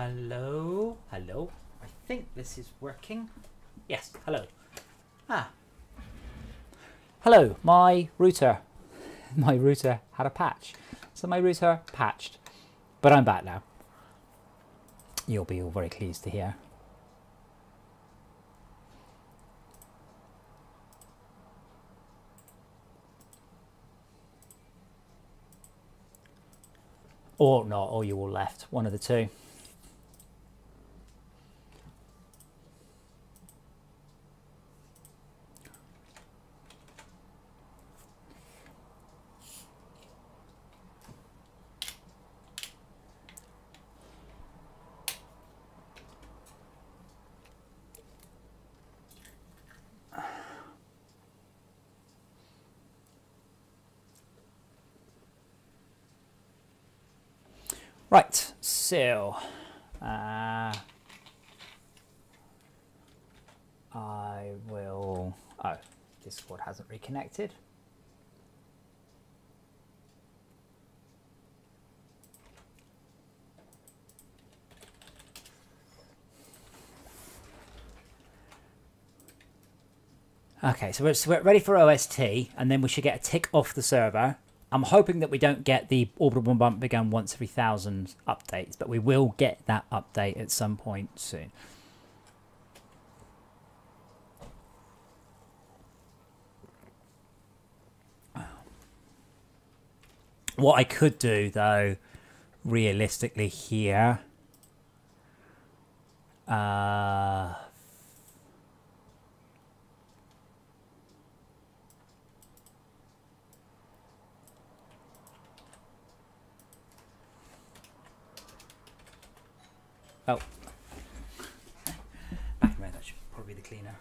Hello? Hello? I think this is working. Yes, hello. Ah. Hello, my router. My router had a patch. So my router patched. But I'm back now. You'll be all very pleased to hear. Or not, or you all left. One of the two. Right, so I will. Oh, Discord hasn't reconnected. Okay, so we're ready for OST, and then we should get a tick off the server. I'm hoping that we don't get the orbital bump begun once every 1,000 updates, but we will get that update at some point soon. What I could do, though, realistically here, oh, back in there, that should probably be the cleaner.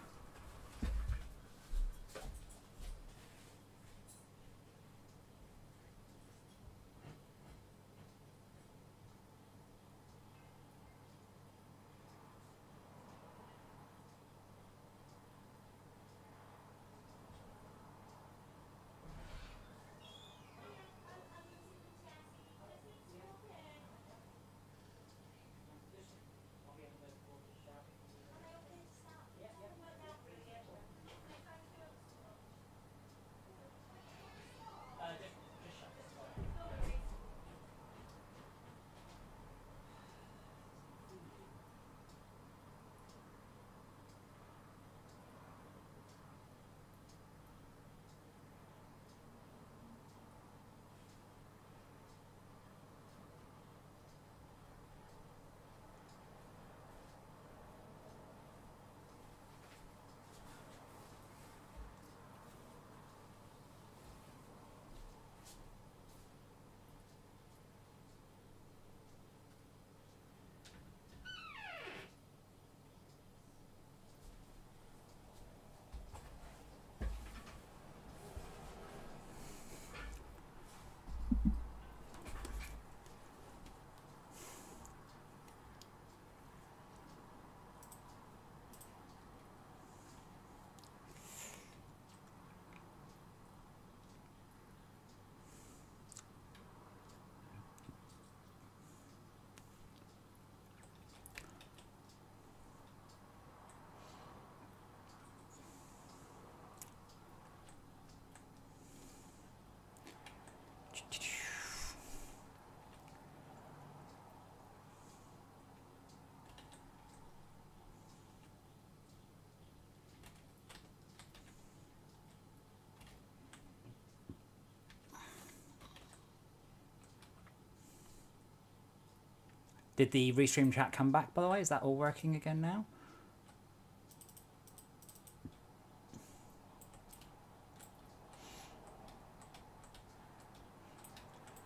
Did the restream chat come back, by the way? Is that all working again now?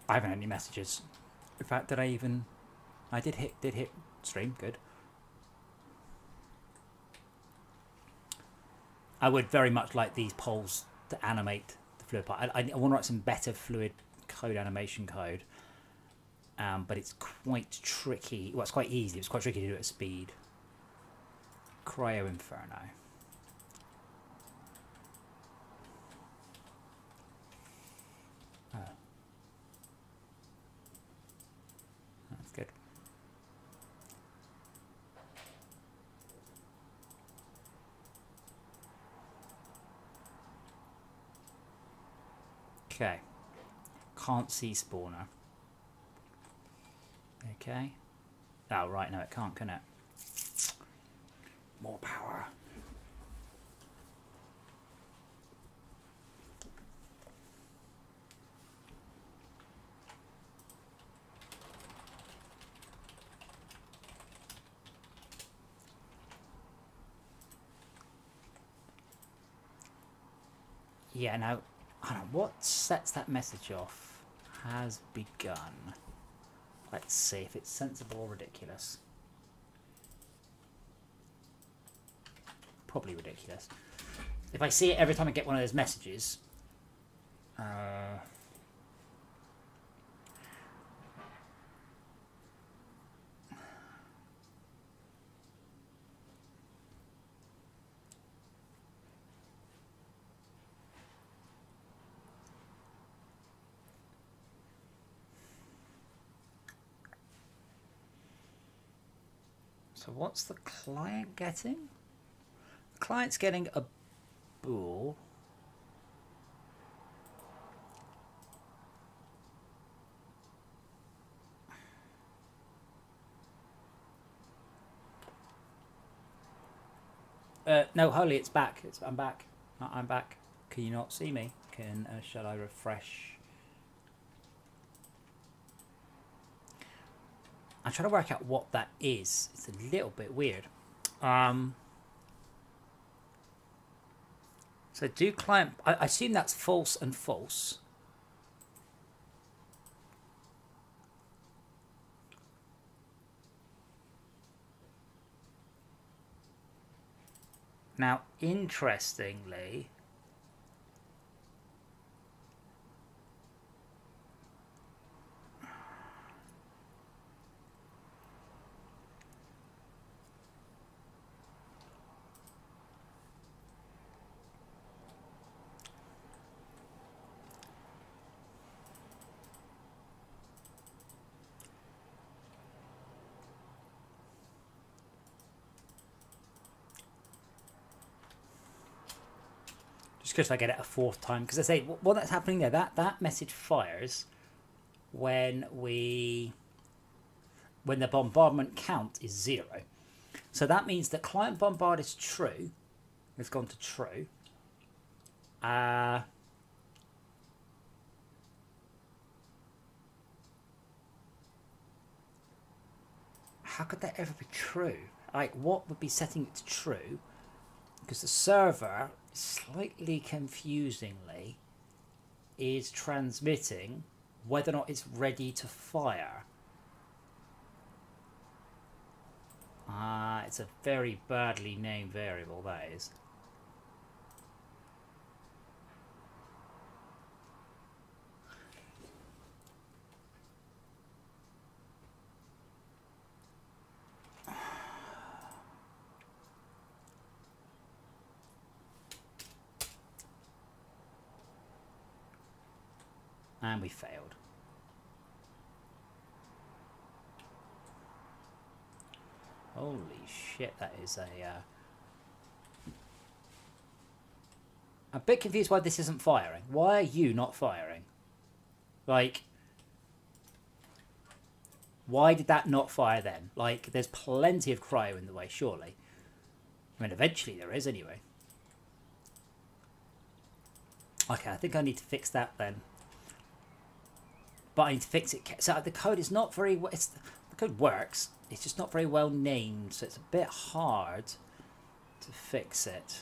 I haven't had any messages. In fact, did I even... I did hit stream, good. I would very much like these polls to animate the fluid part. I want to write some better fluid code animation code. But it's quite tricky. Well, it's quite easy. It's quite tricky to do it at speed. Cryo Inferno. Oh. That's good. Okay. Can't see spawner. Okay. Oh, right, no, it can't, can it? More power. Yeah, now, I don't know, what sets that message off? Has begun. Let's see if it's sensible or ridiculous. Probably ridiculous. If I see it every time I get one of those messages... So what's the client getting? The client's getting a bool. No, holy, it's back. I'm back. I'm back. Can you not see me? Shall I refresh? I'm trying to work out what that is. It's a little bit weird. So do client... I assume that's false and false. Now, interestingly... Just because I get it a fourth time, because I say what that's happening there, that message fires when the bombardment count is 0. So that means that client bombard is true. It's gone to true. How could that ever be true? Like, what would be setting it to true? Because the server, slightly confusingly, is transmitting whether or not it's ready to fire. It's a very badly named variable, that is. And we failed. Holy shit, that is a... I'm a bit confused why this isn't firing. Why are you not firing? Like, why did that not fire then? Like, there's plenty of cryo in the way, surely. I mean, eventually there is, anyway. Okay, I think I need to fix that then. But I need to fix it. So the code is not very... the code works. It's just not very well named, so it's a bit hard to fix it.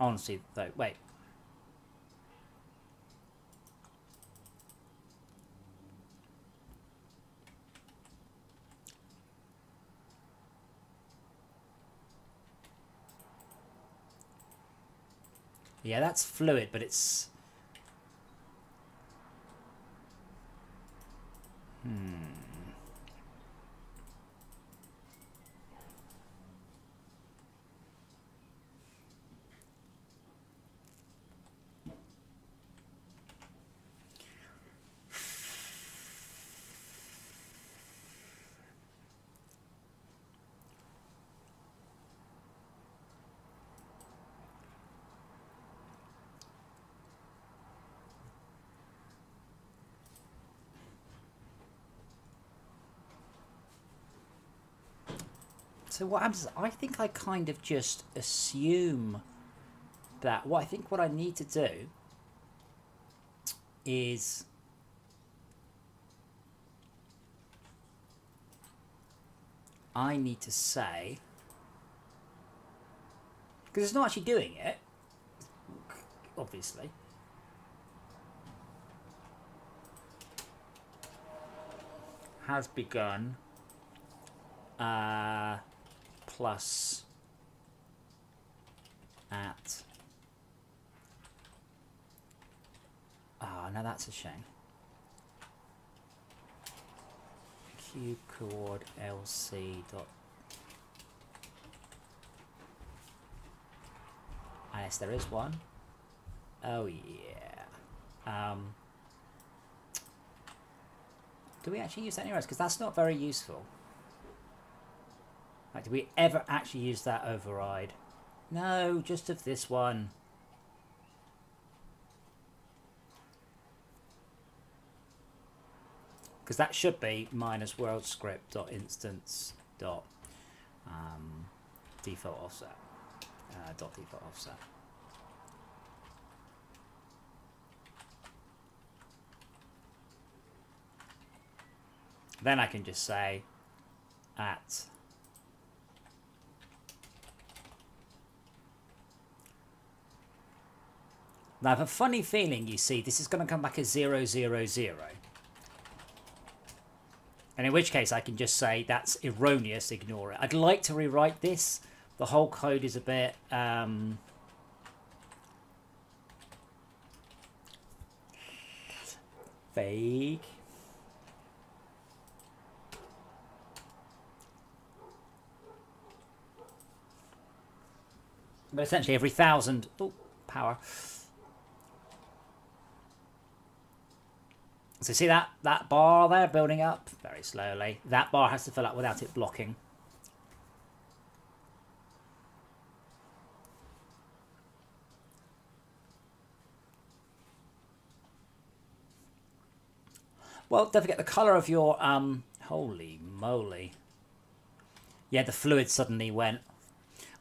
Honestly, though, wait. Yeah, that's fluid, but it's... So what happens is I think I kind of just assume that what I need to do is I need to say, because it's not actually doing it, obviously. Has begun plus at. Oh, no, that's a shame. Cube coord LC dot. Yes, there is one. Oh yeah. Do we actually use that anywhere else? Because that's not very useful. Like, do we ever actually use that override? No, just of this one. Because that should be minus world script dot instance dot default offset dot default offset. Then I can just say at now I have a funny feeling, you see, this is going to come back as 0, 0, 0. And in which case I can just say that's erroneous, ignore it. I'd like to rewrite this. The whole code is a bit vague. But essentially every 1,000 power. So see that bar there building up very slowly. That bar has to fill up without it blocking. Well, don't forget the color of your holy moly. Yeah, the fluid suddenly went.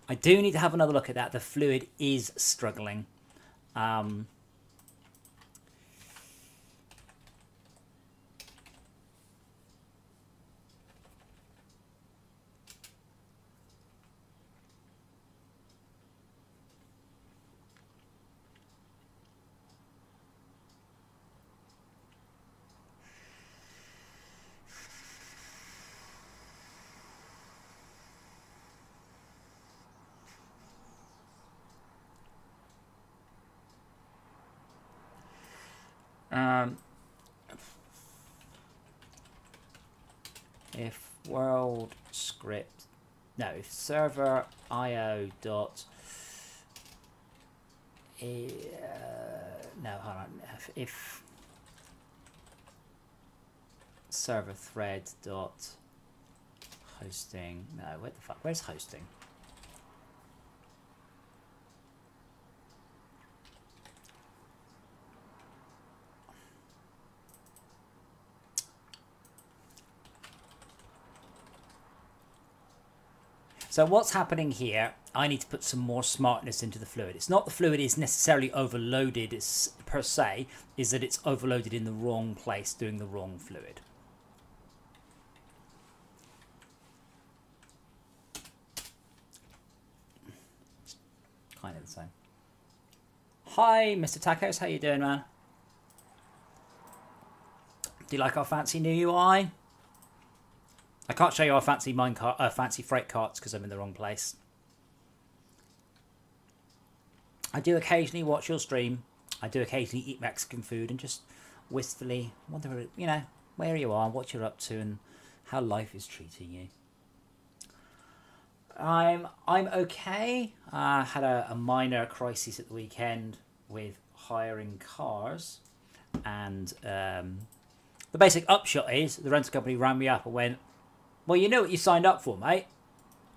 I do need to have another look at that. The fluid is struggling. If world script, no, if server io dot, no, hold on, if server thread dot hosting, no, where the fuck, where's hosting? So what's happening here, I need to put some more smartness into the fluid. It's not the fluid is necessarily overloaded per se, is that it's overloaded in the wrong place, doing the wrong fluid. It's kind of the same. Hi, Mr. Tacos, how you doing, man? Do you like our fancy new UI? I can't show you our fancy fancy freight carts because I'm in the wrong place. I do occasionally watch your stream. I do occasionally eat Mexican food and just wistfully wonder, you know, where you are, what you're up to, and how life is treating you. I'm okay. I had a minor crisis at the weekend with hiring cars, and the basic upshot is the rental company rang me up and went, well, you know what you signed up for, mate.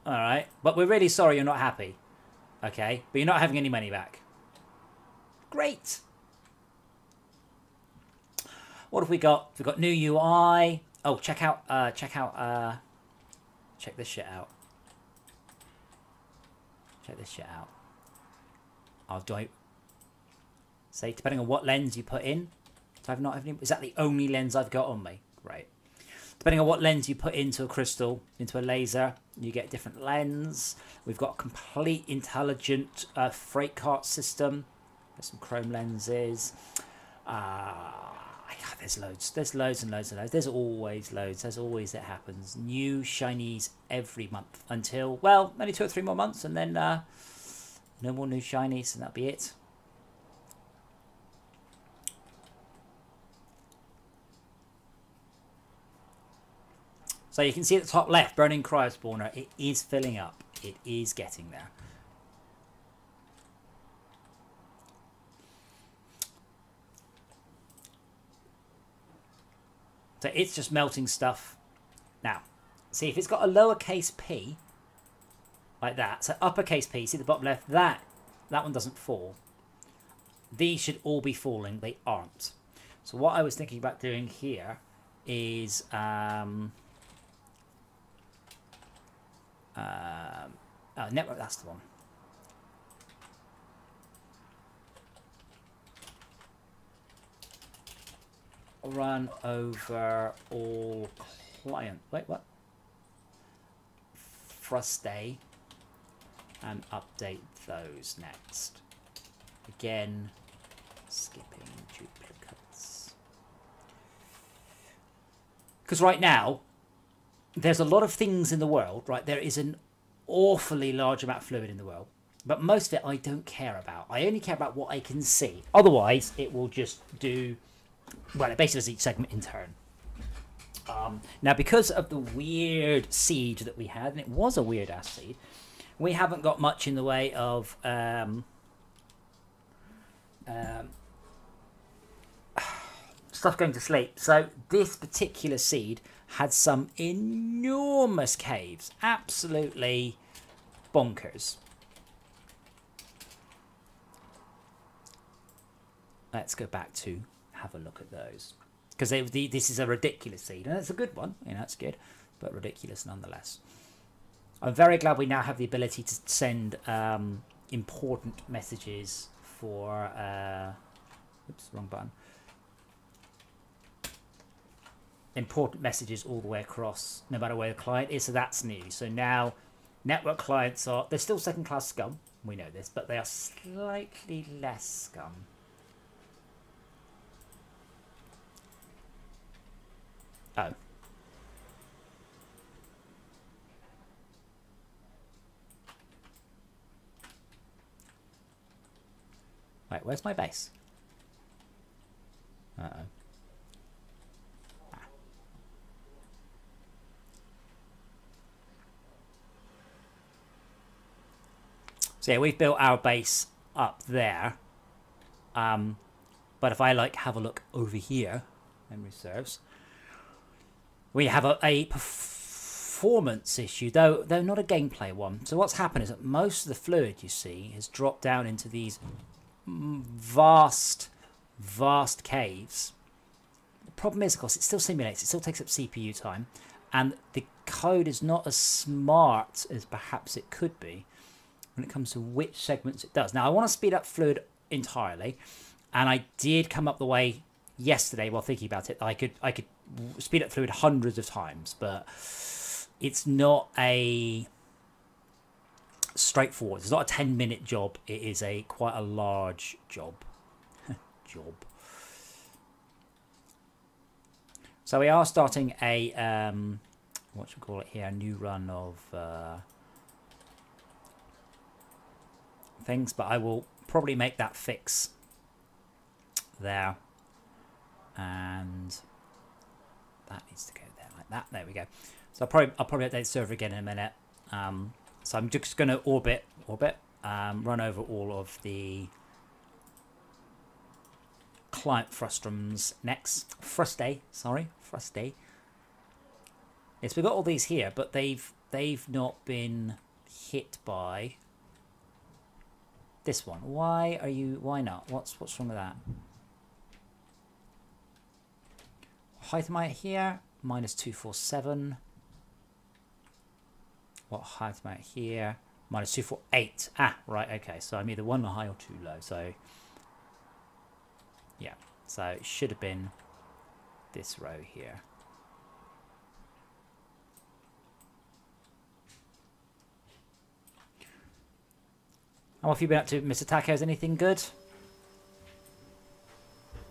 All right. But we're really sorry you're not happy. Okay. But you're not having any money back. Great. What have we got? We've got new UI. Oh, check this shit out. Check this shit out. Say, depending on what lens you put in. So I've not have any, is that the only lens I've got on me? Right. Depending on what lens you put into a crystal, into a laser, you get a different lens. We've got a complete intelligent freight cart system. There's some chrome lenses. There's loads. There's loads and loads and loads. There's always loads. There's always, it happens. New shinies every month until, well, only 2 or 3 more months, and then no more new shinies, and that'll be it. So you can see at the top left, Burning Cryospawner, it is filling up. It is getting there. So it's just melting stuff. Now, see if it's got a lowercase p, like that. So uppercase p, see the bottom left, that one doesn't fall. These should all be falling. They aren't. So what I was thinking about doing here is... network, that's the one. Run over all client. Wait, what? FortressCraft and update those next. Again, skipping duplicates. Because right now, there's a lot of things in the world, right? There is an awfully large amount of fluid in the world, but most of it I don't care about. I only care about what I can see. Otherwise, it will just do, well, it basically does each segment in turn. Now, because of the weird seed that we had, and it was a weird-ass seed, we haven't got much in the way of stuff going to sleep. So this particular seed had some enormous caves. Absolutely bonkers. Let's go back to have a look at those. Because this is a ridiculous seed. And it's a good one. You know, it's good. But ridiculous nonetheless. I'm very glad we now have the ability to send important messages for... oops, wrong button. Important messages all the way across, no matter where the client is. So that's new. So now network clients are, they're still second class scum, we know this, but they are slightly less scum. Oh. Wait, where's my base? Uh-oh. So yeah, we've built our base up there. But if I like have a look over here, memory serves, we have a performance issue, though not a gameplay one. So what's happened is that most of the fluid you see has dropped down into these vast caves. The problem is, of course, it still simulates, it still takes up CPU time, and the code is not as smart as perhaps it could be when it comes to which segments it does. Now, I want to speed up fluid entirely, and I did come up the way yesterday while thinking about it. I could speed up fluid hundreds of times, but it's not a straightforward. It's not a 10-minute job. It is quite a large job. So we are starting a what should we call it here? A new run of things, but I will probably make that fix there, and that needs to go there like that. There we go. So I'll probably update the server again in a minute. So I'm just going to orbit, run over all of the client frustrums next. FortressCraft. Yes, we've got all these here, but they've not been hit by this one. Why not? What's wrong with that? Height am I at here? -247. What height am I at here? -248. Ah, right, okay. So I'm either one high or too low. So, yeah. So it should have been this row here. And what have you been up to, Mr. Tacos? Anything good?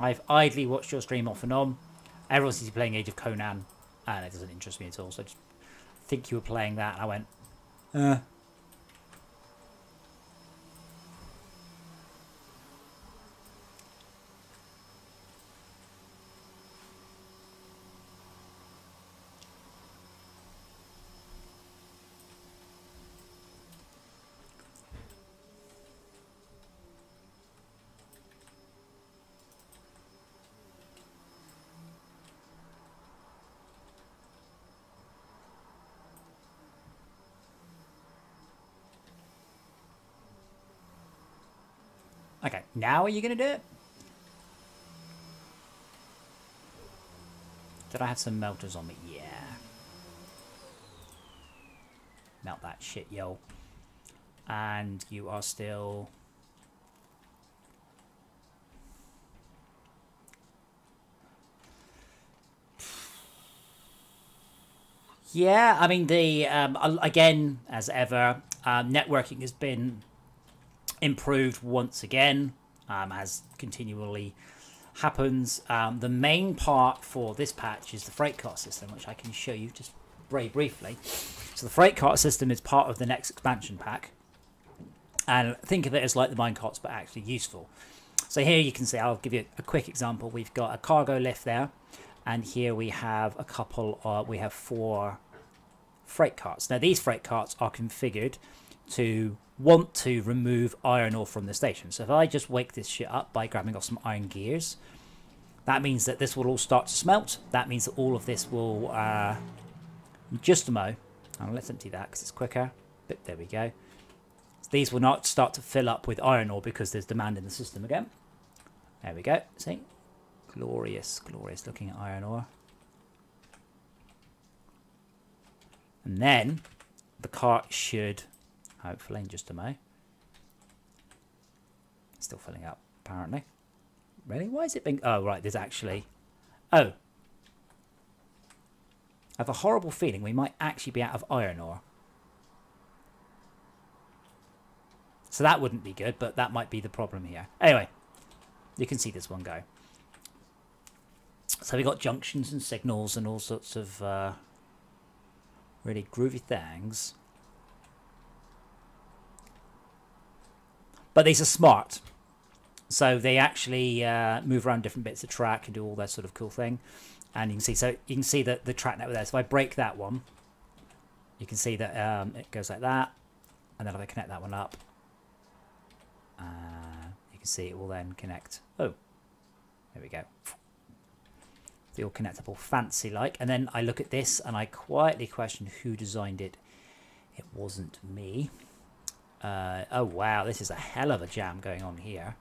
I've idly watched your stream off and on. Everyone seems to be playing Age of Conan, and it doesn't interest me at all. So I just think you were playing that, and I went, Okay, now are you going to do it? Did I have some melters on me? Yeah. Melt that shit, yo. And you are still... Yeah, I mean, the again, as ever, networking has been improved once again, as continually happens. The main part for this patch is the freight cart system, which I can show you just very briefly. So the freight cart system is part of the next expansion pack, and think of it as like the minecarts, but actually useful. So here you can see, I'll give you a quick example. We've got a cargo lift there, and here we have a couple, we have 4 freight carts. Now these freight carts are configured to want to remove iron ore from the station. So if I just wake this shit up by grabbing off some iron gears, that means that this will all start to smelt. That means that all of this will, just a mo, and let's empty that because it's quicker. But there we go. So these will not start to fill up with iron ore because there's demand in the system again. There we go. See? Glorious, glorious looking at iron ore. And then the cart should, hopefully in just a mo. Still filling up, apparently. Really? Why is it being... Oh, right, there's actually... Oh. I have a horrible feeling we might actually be out of iron ore. So that wouldn't be good, but that might be the problem here. Anyway, you can see this one go. So we got junctions and signals and all sorts of really groovy things. But these are smart. So they actually move around different bits of track and do all that sort of cool thing. And you can see, so you can see that the track network there. So if I break that one, you can see that it goes like that. And then if I connect that one up, you can see it will then connect. Oh, there we go. They all connectable, fancy like. And then I look at this and I quietly question who designed it. It wasn't me. Oh wow, this is a hell of a jam going on here.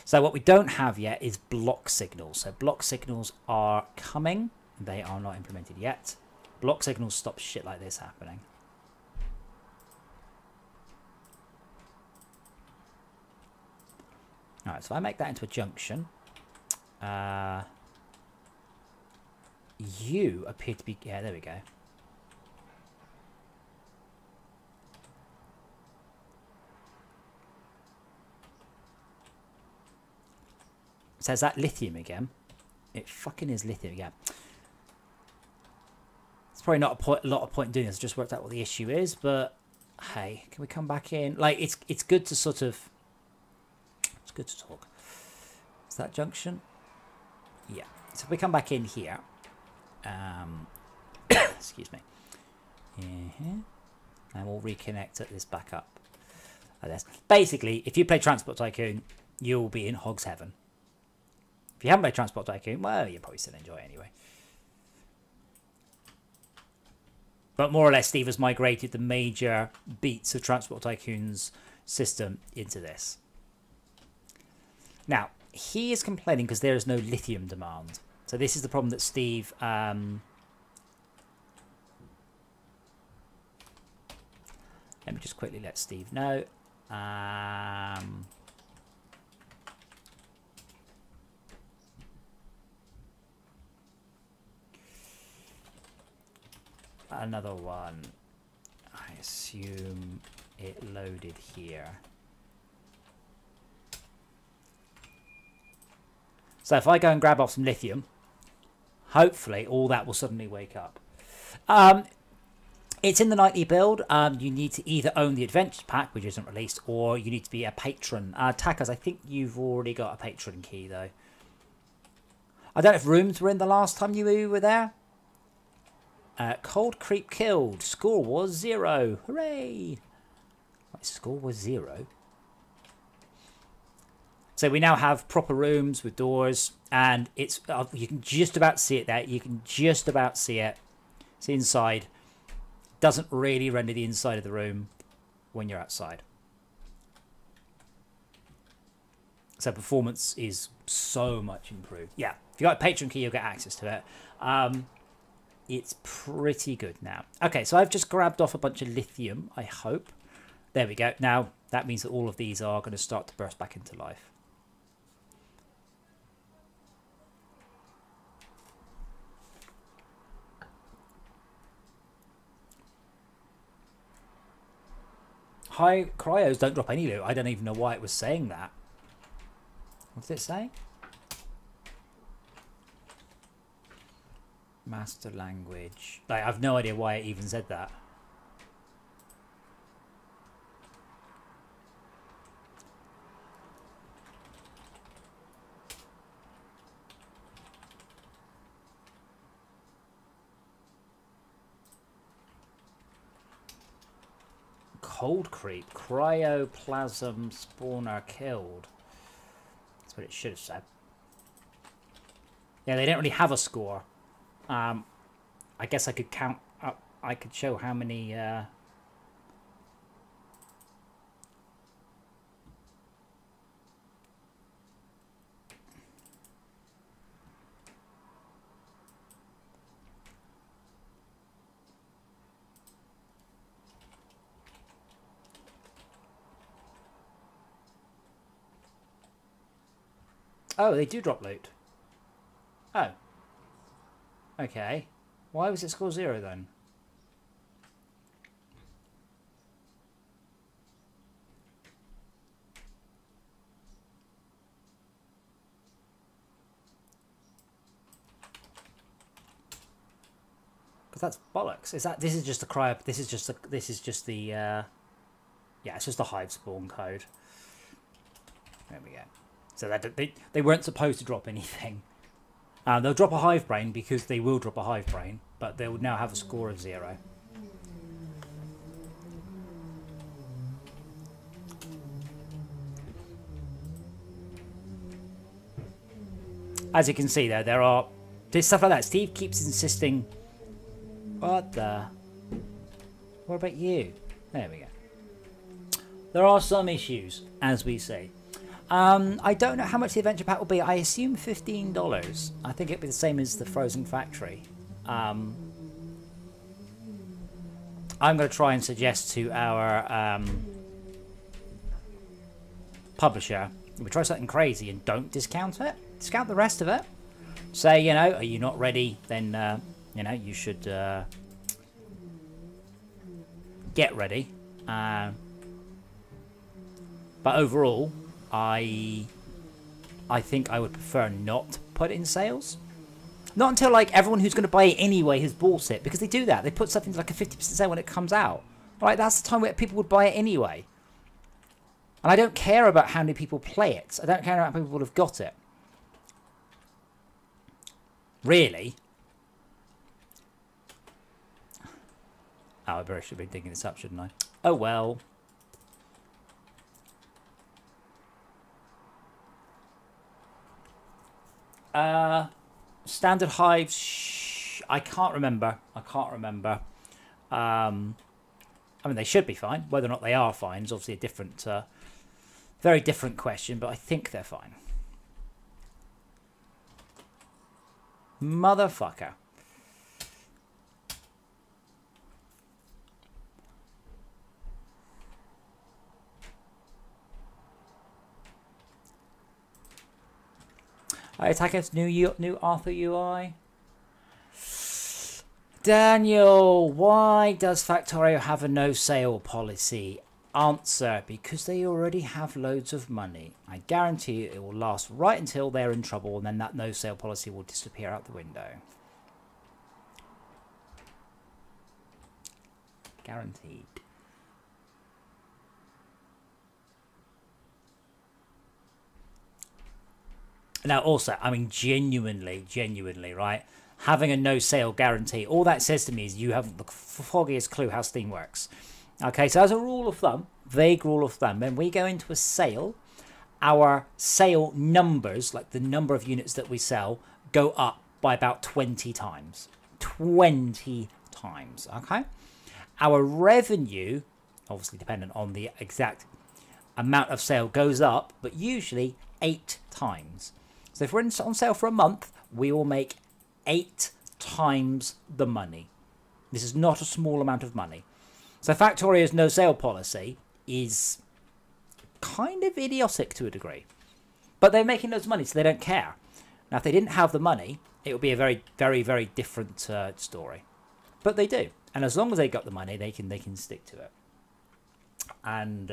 So what we don't have yet is block signals. So block signals are coming. They are not implemented yet. Block signals stop shit like this happening. Alright, so if I make that into a junction, you appear to be... Yeah, there we go. So is that lithium again? It fucking is lithium again. It's probably not a lot of point in doing this. I just worked out what the issue is, but hey, can we come back in? Like, it's good to sort of... It's good to talk. Is that junction? Yeah. So if we come back in here... excuse me. And we'll reconnect this back up. Like this. Basically, if you play Transport Tycoon, you'll be in Hog's Heaven. If you haven't played Transport Tycoon, well, you'll probably still enjoy it anyway. But more or less, Steve has migrated the major beats of Transport Tycoon's system into this. Now, he is complaining because there is no lithium demand. So this is the problem that Steve... let me just quickly let Steve know. Another one. I assume it loaded here. So if I go and grab off some lithium, hopefully all that will suddenly wake up. It's in the nightly build. You need to either own the Adventure Pack, which isn't released, or you need to be a patron. Tackers, I think you've already got a patron key, though. I don't know if rooms were in the last time you were there. Cold Creep killed. Score was 0. Hooray! My score was 0. So we now have proper rooms with doors, and it's you can just about see it there. You can just about see it. It's inside. Doesn't really render the inside of the room when you're outside. So performance is so much improved. Yeah, if you got a patron key, you'll get access to it. It's pretty good now. Okay, so I've just grabbed off a bunch of lithium, I hope. There we go. Now, that means that all of these are going to start to burst back into life. High cryos don't drop any loot. I don't even know why it was saying that. What did it say? Master language. Like, I've no idea why it even said that. Cold Creep. Cryoplasm spawner killed. That's what it should have said. Yeah, they don't really have a score. I guess I could count up. I could show how many. Oh, they do drop loot. Oh. Okay. Why was it score 0 then? Because that's bollocks. Is that this is just the cryo? This is just the yeah, it's just the hive spawn code. There we go. So that they weren't supposed to drop anything. They'll drop a hive brain because they will drop a hive brain, but they will now have a score of 0. As you can see there's stuff like that. Steve keeps insisting. What about you? There we go. There are some issues, as we see. I don't know how much the adventure pack will be. I assume $15. I think it'll be the same as the Frozen Factory. I'm going to try and suggest to our publisher, we try something crazy and don't discount it. Discount the rest of it. Say, you know, are you not ready? Then, you know, you should get ready. But overall, I think I would prefer not to put it in sales. Not until like everyone who's going to buy it anyway has bought it, because they do that. They put something like a 50% sale when it comes out. Right, that's the time where people would buy it anyway. And I don't care about how many people play it. I don't care about how many people have got it. Really. Oh, I should be digging this up, shouldn't I? Oh well. Standard hives, I can't remember. I mean, they should be fine. Whether or not they are fine is obviously a different, very different question, but I think they're fine. Motherfucker. I attack us new Arthur UI. Daniel, why does Factorio have a no sale policy? Answer, because they already have loads of money. I guarantee you it will last right until they're in trouble, and then that no sale policy will disappear out the window. Guaranteed. Now also, I mean genuinely, right? Having a no sale guarantee, all that says to me is you haven't the foggiest clue how Steam works. Okay, so as a rule of thumb, vague rule of thumb, when we go into a sale, our sale numbers, like the number of units that we sell, go up by about 20 times. 20 times, okay? Our revenue, obviously dependent on the exact amount of sale, goes up, but usually 8 times. So if we're on sale for a month, we will make 8 times the money. This is not a small amount of money. So Factorio's no sale policy is kind of idiotic to a degree. But they're making loads of money, so they don't care. Now, if they didn't have the money, it would be a very, very, very different story. But they do. And as long as they got the money, they can stick to it. And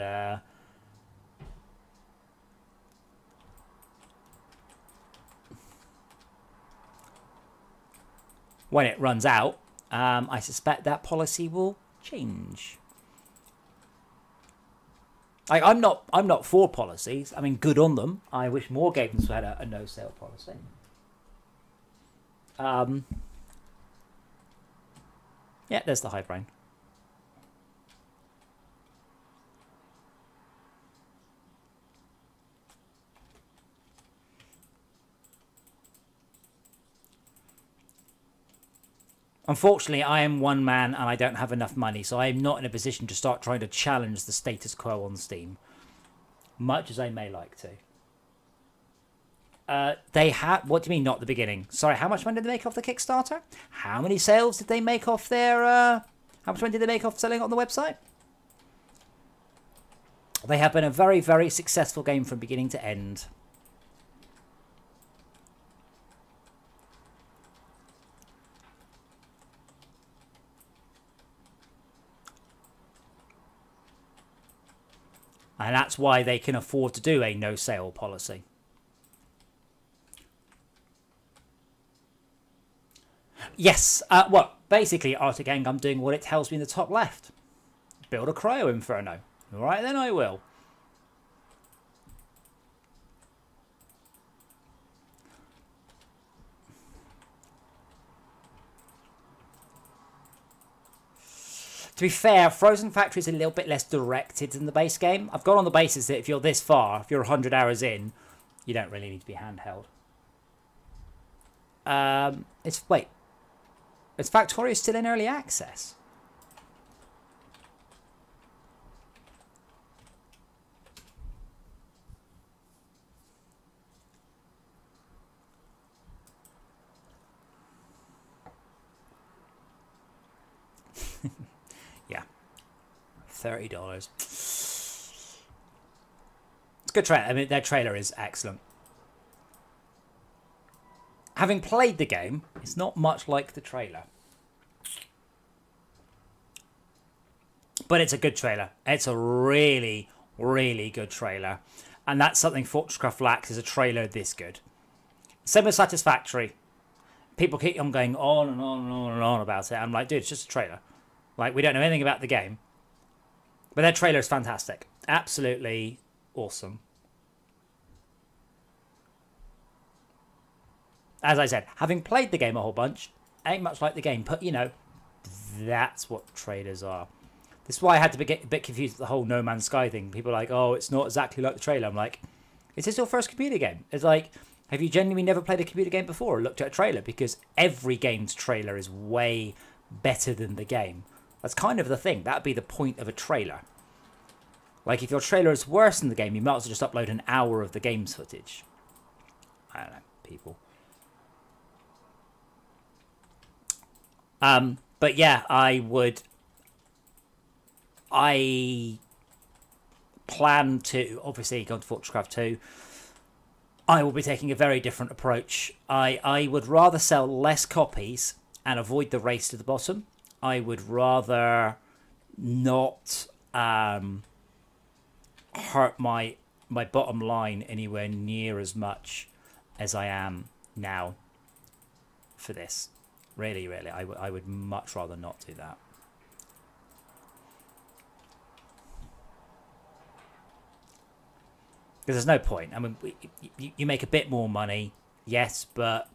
when it runs out, I suspect that policy will change. I'm not for policies. I mean, good on them. I wish more games had a no sale policy. Yeah, there's the high brain. Unfortunately, I am one man and I don't have enough money, so I am not in a position to start trying to challenge the status quo on Steam, much as I may like to. They had... What do you mean, not the beginning? Sorry, how much money did they make off the Kickstarter? How many sales did they make off their... How much money did they make off selling on the website? They have been a very, very successful game from beginning to end. And that's why they can afford to do a no sale policy. Yes, well, basically, Arctic Gang, I'm doing what it tells me in the top left. Build a Cryo Inferno. All right, then I will. To be fair, Frozen Factory is a little bit less directed than the base game. I've gone on the basis that if you're this far, if you're 100 hours in, you don't really need to be handheld. Wait. Is Factorio still in early access? Yeah. $30. It's a good trailer. I mean, their trailer is excellent. Having played the game, it's not much like the trailer. But it's a good trailer. It's a really, really good trailer. And that's something FortressCraft lacks, is a trailer this good. Semi-satisfactory. People keep on going on and on and on and on about it. I'm like, dude, it's just a trailer. Like, we don't know anything about the game. But their trailer is fantastic. Absolutely awesome. As I said, having played the game a whole bunch, ain't much like the game. But, you know, that's what trailers are. This is why I had to get a bit confused with the whole No Man's Sky thing. People are like, oh, it's not exactly like the trailer. I'm like, is this your first computer game? It's like, have you genuinely never played a computer game before or looked at a trailer? Because every game's trailer is way better than the game. That's kind of the thing. That would be the point of a trailer. Like, if your trailer is worse than the game, you might as well just upload an hour of the game's footage. I don't know, people. But yeah, I plan to obviously go to FortressCraft 2. I will be taking a very different approach. I would rather sell less copies and avoid the race to the bottom. I would rather not hurt my bottom line anywhere near as much as I am now for this. Really, I would much rather not do that. Because there's no point. I mean, you make a bit more money, yes, but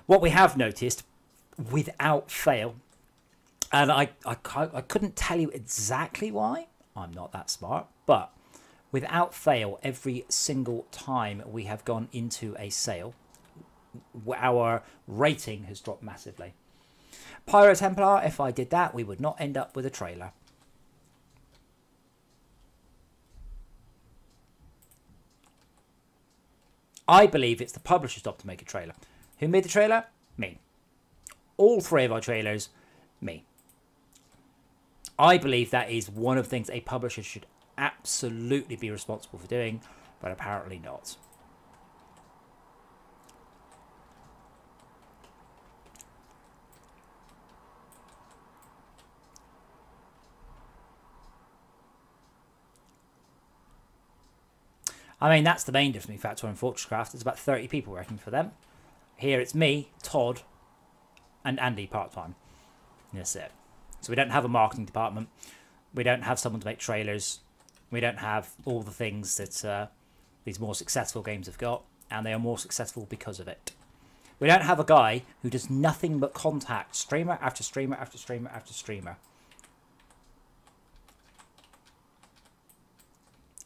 what we have noticed, without fail, and I couldn't tell you exactly why, I'm not that smart, but without fail, every single time we have gone into a sale, our rating has dropped massively. Pyro Templar, if I did that, we would not end up with a trailer. I believe it's the publisher's job to make a trailer. Who made the trailer? Me. All three of our trailers, me. I believe that is one of the things a publisher should absolutely be responsible for doing, but apparently not. I mean, that's the main difference between Factor and FortressCraft. There's about 30 people working for them. Here it's me, Todd, and Andy part-time. That's it. So we don't have a marketing department. We don't have someone to make trailers. We don't have all the things that these more successful games have got, and they are more successful because of it. We don't have a guy who does nothing but contact streamer after streamer after streamer after streamer.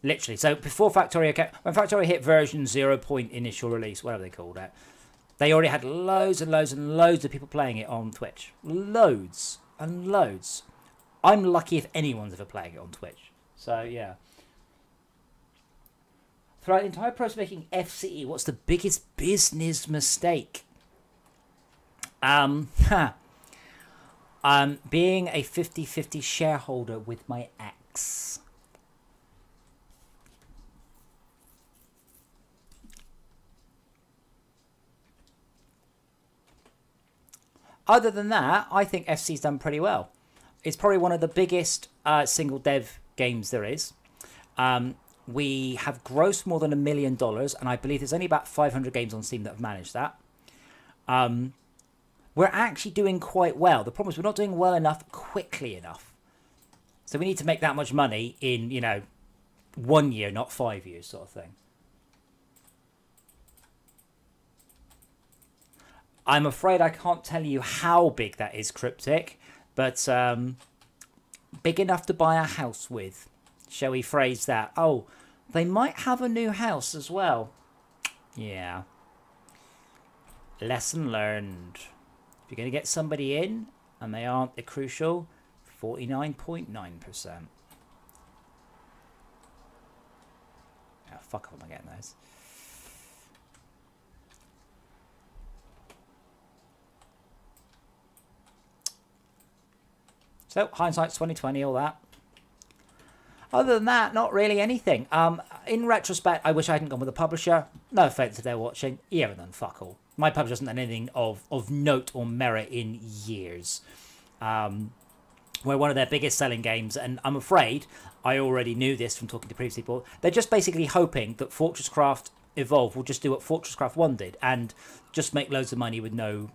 Literally. So before Factorio, when Factorio hit version 0. Initial release, whatever they called it, they already had loads and loads and loads of people playing it on Twitch. Loads and loads. I'm lucky if anyone's ever playing it on Twitch. So yeah. Throughout the entire process of making FCE, what's the biggest business mistake? Being a 50-50 shareholder with my ex. Other than that, I think FC's done pretty well. It's probably one of the biggest single dev games there is. We have grossed more than $1 million, and I believe there's only about 500 games on Steam that have managed that. We're actually doing quite well. The problem is we're not doing well enough quickly enough. So we need to make that much money in, you know, 1 year, not 5 years sort of thing. I'm afraid I can't tell you how big that is, Cryptic, but big enough to buy a house with. Shall we phrase that? Oh, they might have a new house as well. Yeah. Lesson learned. If you're going to get somebody in, and they aren't the crucial 49.9%. Oh, fuck off, am I getting those? So, hindsight's 2020, all that. Other than that, not really anything. In retrospect, I wish I hadn't gone with a publisher. No offence if they're watching. You haven't done fuck all. My publisher hasn't done anything of note or merit in years. We're one of their biggest selling games, and I'm afraid I already knew this from talking to previous people. They're just basically hoping that FortressCraft Evolve will just do what FortressCraft 1 did and just make loads of money with no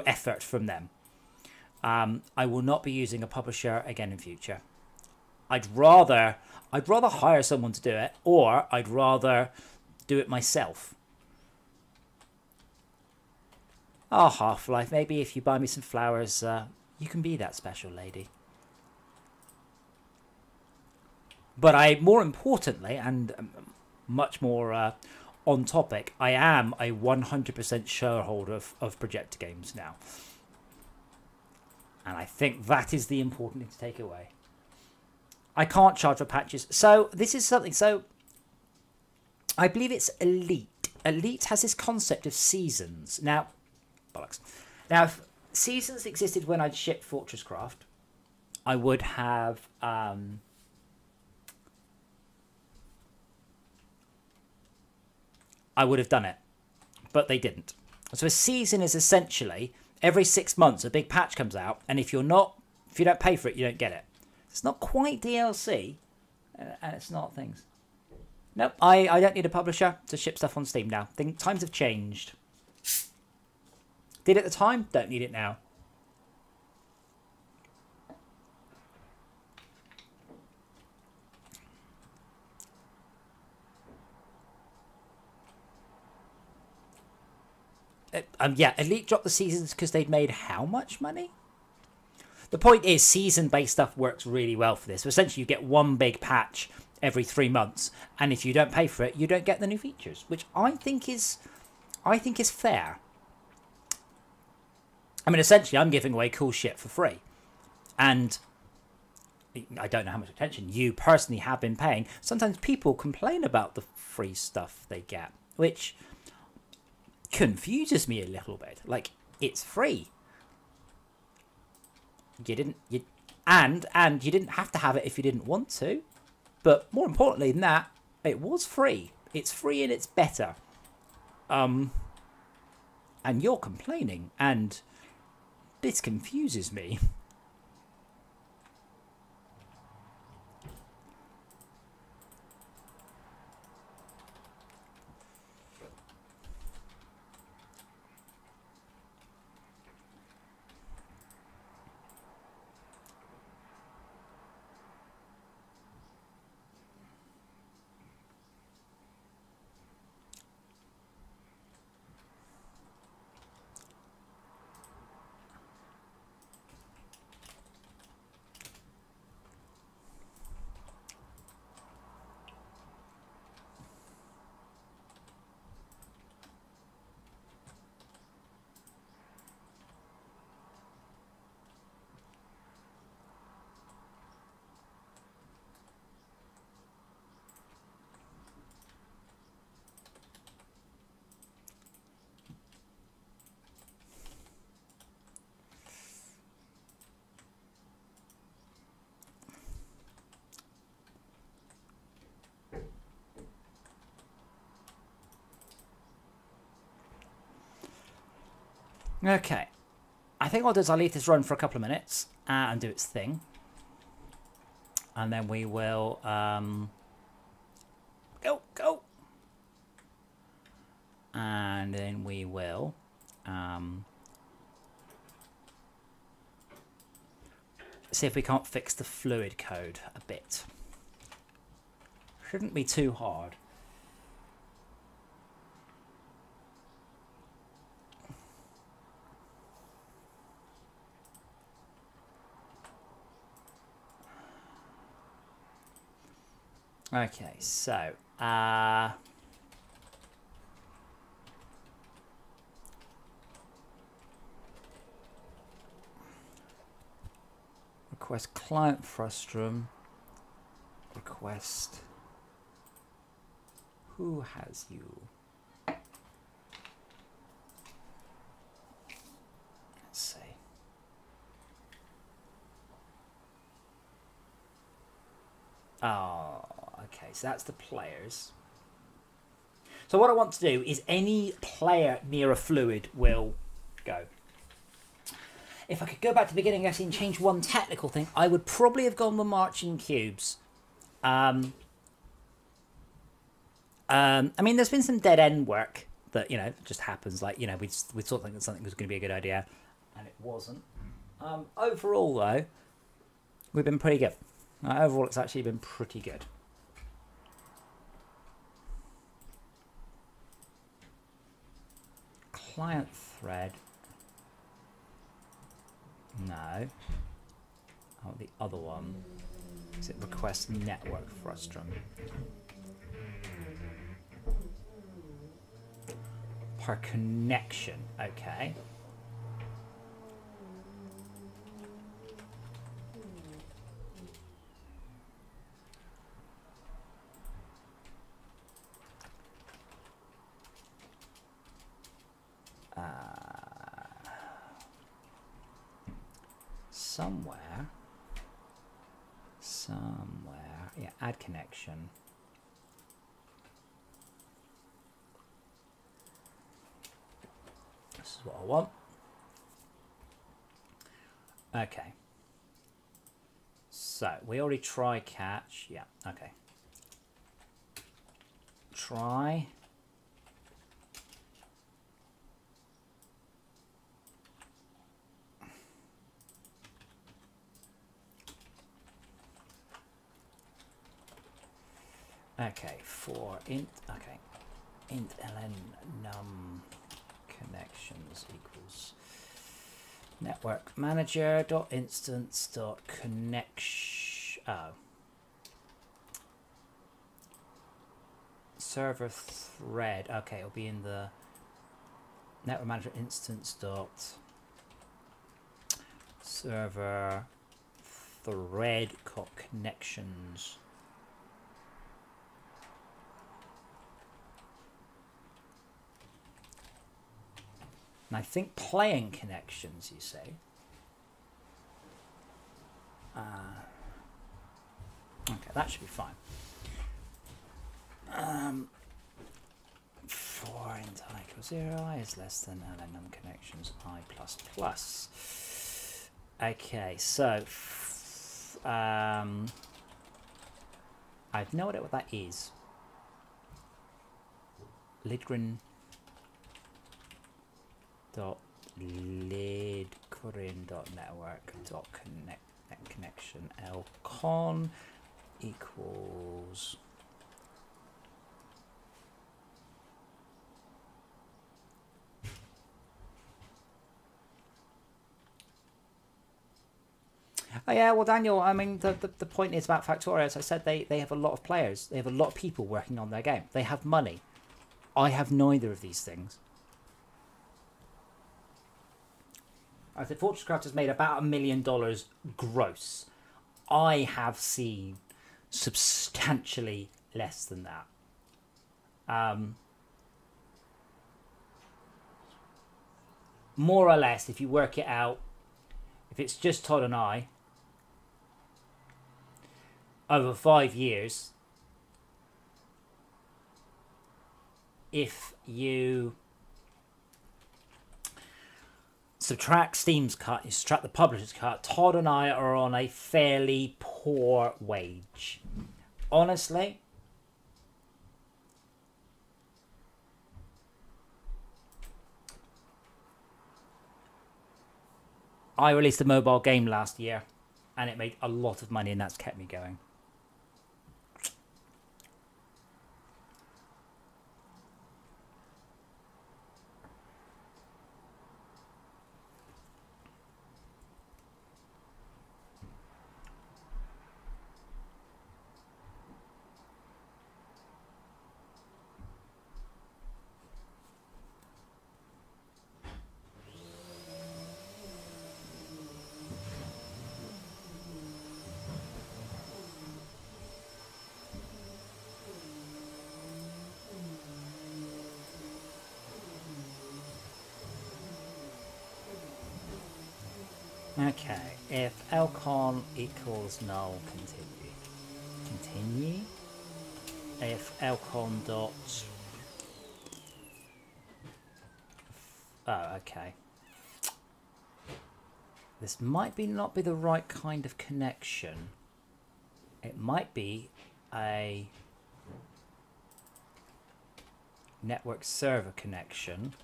effort from them. I will not be using a publisher again in future. I'd rather hire someone to do it, or I'd rather do it myself. Oh, Half-Life, maybe if you buy me some flowers, you can be that special lady. But more importantly, and much more on topic, I am a 100% shareholder of Projector Games now. And I think that is the important thing to take away. I can't charge for patches. So this is something. So I believe it's Elite. Elite has this concept of seasons. Now, bollocks. Now, seasons existed when I'd shipped FortressCraft, I would have done it, but they didn't. So a season is essentially every 6 months a big patch comes out, and if you don't pay for it, you don't get it. It's not quite DLC, and it's not things. Nope, I don't need a publisher to ship stuff on Steam now. Times have changed. Did at the time, don't need it now. Yeah, Elite dropped the seasons because they'd made how much money? The point is, season-based stuff works really well for this. So essentially, you get one big patch every 3 months, and if you don't pay for it, you don't get the new features, which I think is fair. I mean, essentially, I'm giving away cool shit for free, and I don't know how much attention you personally have been paying. Sometimes people complain about the free stuff they get, which confuses me a little bit. Like, it's free. You didn't have to have it if you didn't want to. But more importantly than that, it was free. It's free and it's better. And you're complaining, and this confuses me. Okay, I think what I'll do is I'll leave this run for a couple of minutes and do its thing, and then we will go, and then we will see if we can't fix the fluid code a bit. Shouldn't be too hard. Okay, so request client frustrum, request who has you. Let's see. Oh, okay, so that's the players. So what I want to do is any player near a fluid will go. If I could go back to the beginning actually and change one technical thing, I would probably have gone with marching cubes. I mean, there's been some dead end work that, you know, just happens. Like, you know, we thought that something was going to be a good idea, and it wasn't. Overall, though, we've been pretty good. Overall, it's actually been pretty good. Client thread. No. Oh, the other one. Is it request network frustrum? Per connection. Okay. somewhere, yeah, add connection. This is what I want. Okay. So we already try catch. Yeah. Okay. Try. Okay, for int, okay, int ln num connections equals network manager dot instance dot connection, server thread. Okay, it'll be in the network manager instance dot server thread connections. And I think playing connections, you say. Okay, that should be fine. For int I equals 0, I is less than ln num connections I plus plus. Okay, so I have no idea what that is. Lidgren dot lidgren dot network dot connection lcon equals oh yeah, well Daniel, I mean the point is about Factorio, as I said, they have a lot of players, they have a lot of people working on their game, they have money. I have neither of these things. I think FortressCraft has made about $1 million gross. I have seen substantially less than that. More or less, if you work it out, if it's just Todd and I, over 5 years, if you subtract Steam's cut, you subtract the publisher's cut, Todd and I are on a fairly poor wage. Honestly, I released a mobile game last year and it made a lot of money and that's kept me going. Okay, if lcon equals null, continue. If lcon dot, oh, okay. This might not be the right kind of connection. It might be a network server connection.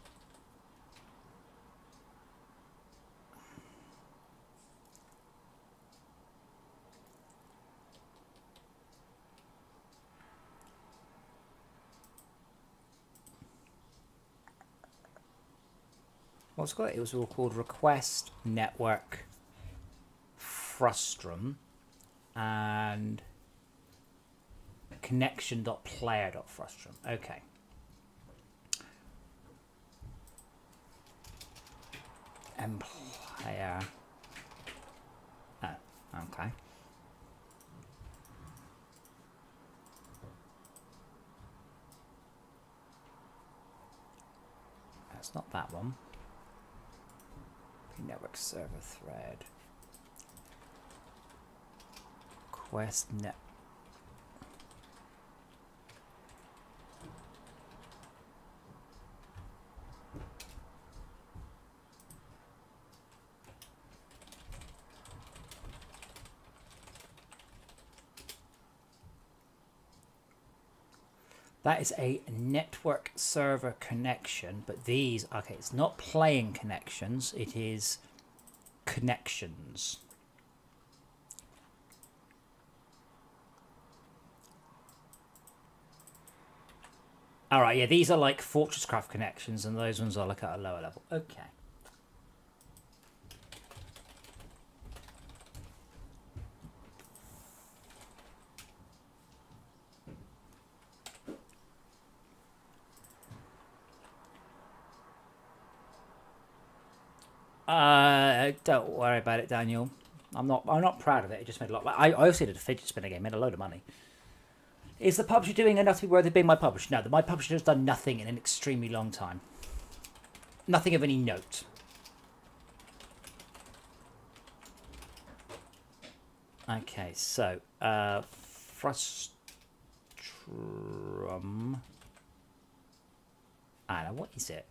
What's got it? It was all called request network frustrum and connection.player.frustrum. Okay. And player. Oh, okay. That's not that one. Network server thread. Where's net? That is a network server connection, but these, okay, it's not playing connections, it is connections. Alright, yeah, these are like FortressCraft connections, and those ones are like at a lower level. Okay. Don't worry about it, Daniel. I'm not proud of it. It just made a lot. I also did a fidget spinner game, made a load of money. Is the publisher doing enough to be worthy of being my publisher? No, my publisher has done nothing in an extremely long time. Nothing of any note. Okay, so Frustrum. I don't know, what is it?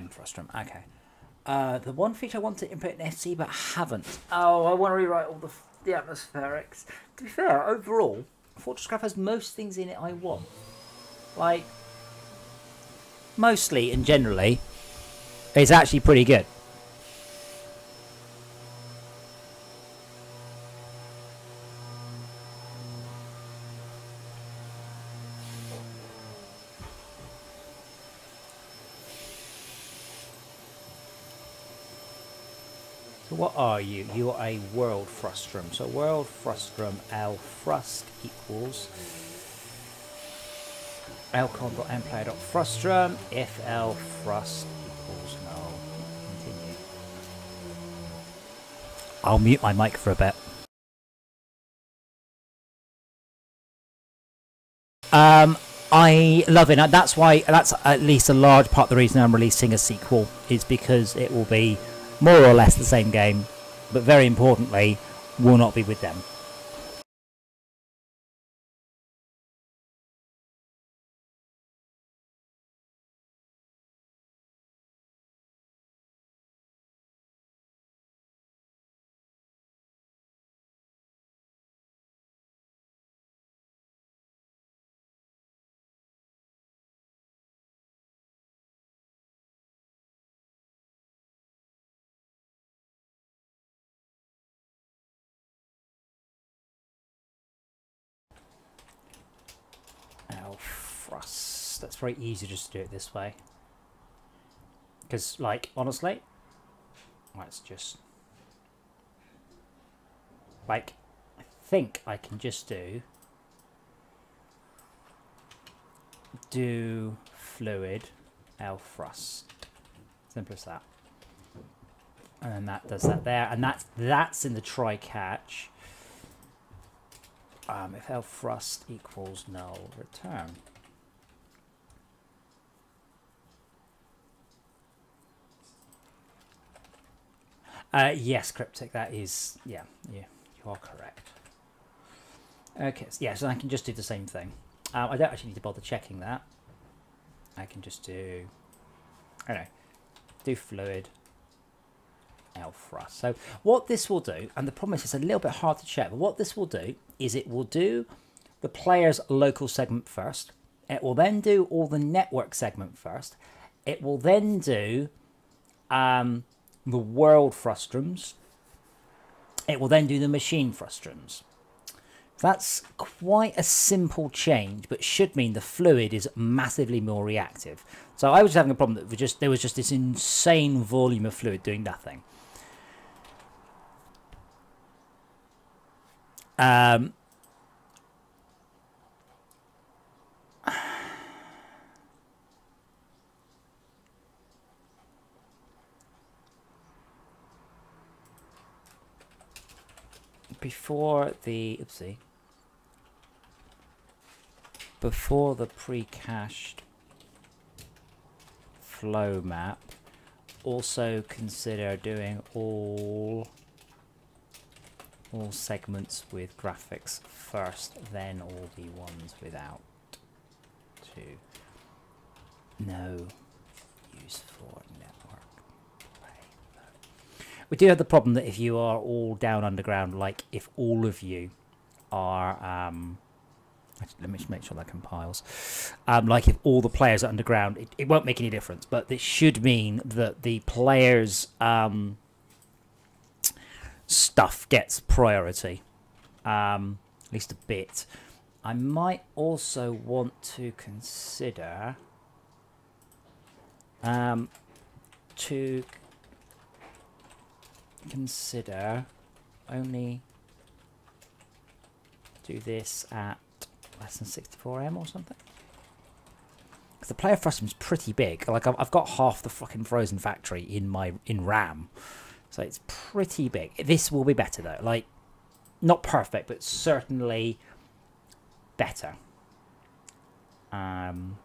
Frustrum, okay. The one feature I want to input in SC but haven't. Oh, I want to rewrite all the atmospherics. To be fair, overall, FortressCraft has most things in it I want. Like, mostly and generally, it's actually pretty good. So what are you? You are a world frustrum. So world frustrum L frust equals lcon.mplayer.frustrum if L frust equals null. Continue. I'll mute my mic for a bit. I love it. That's why. That's at least a large part of the reason I'm releasing a sequel, is because it will be more or less the same game, but very importantly, will not be with them. That's very easy just to do it this way. Because, like, honestly, let's just... Like, I think I can just do fluid L-thrust. Simple as that. And then that does that there. And that's in the try-catch. If L-thrust equals null, return. Yes, Cryptic, that is, yeah, you are correct. Okay, so, yeah, so I can just do the same thing. I don't actually need to bother checking that. I can just do, I don't know, do fluid L-thrust. So what this will do, and the problem is it's a little bit hard to check, but what this will do is it will do the player's local segment first. It will then do all the network segment first. It will then do the world frustrums. It will then do the machine frustrums. That's quite a simple change, but should mean the fluid is massively more reactive. So I was having a problem that there was just this insane volume of fluid doing nothing. Before the, oopsie, before the pre-cached flow map, also consider doing all segments with graphics first, then all the ones without. No use for network. We do have the problem that if you are all down underground, like if all of you are let me just make sure that compiles. Like if all the players are underground, it won't make any difference, but this should mean that the players' stuff gets priority, at least a bit. I might also want to consider only do this at less than 64M or something, because the player frustrum is pretty big. Like I've got half the fucking frozen factory in RAM, so it's pretty big. This will be better though, like not perfect, but certainly better. And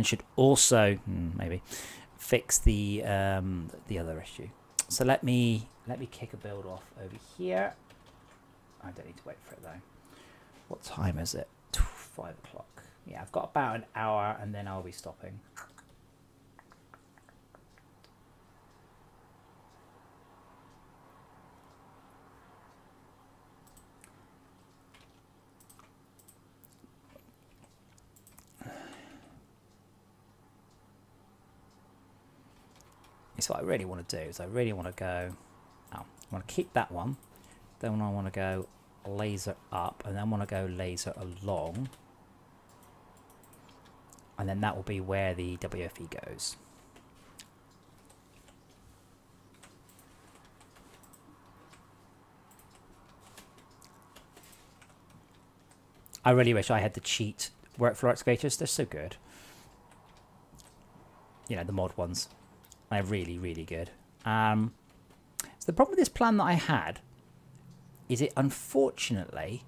should also maybe fix the other issue. So let me kick a build off over here. I don't need to wait for it though. What time is it? 5 o'clock. Yeah, I've got about an hour and then I'll be stopping. So what I really want to do is I really want to go, I want to keep that one, then I want to go laser up, and then I want to go laser along, and then that will be where the WFE goes. I really wish I had the cheat workflow excavators. They're so good. You know, the mod ones. They're really, really good. So the problem with this plan that I had is it unfortunately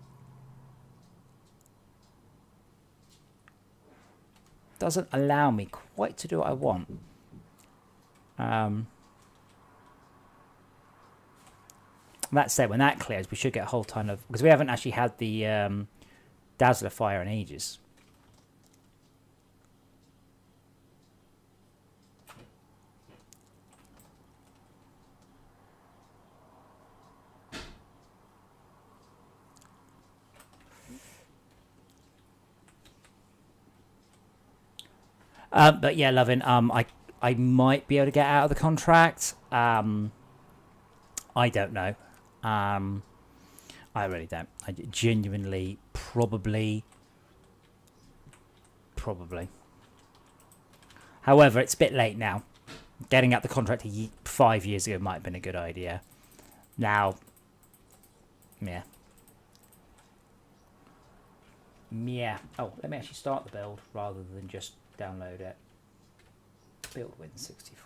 doesn't allow me quite to do what I want. That said, when that clears, we should get a whole ton of... Because we haven't actually had the Dazzler fire in ages. But yeah, Lovin, I might be able to get out of the contract. I don't know. I really don't. I genuinely probably. However, it's a bit late now. Getting out the contract 5 years ago might have been a good idea. Now, yeah. Yeah. Oh, let me actually start the build rather than just download it. Build win 64.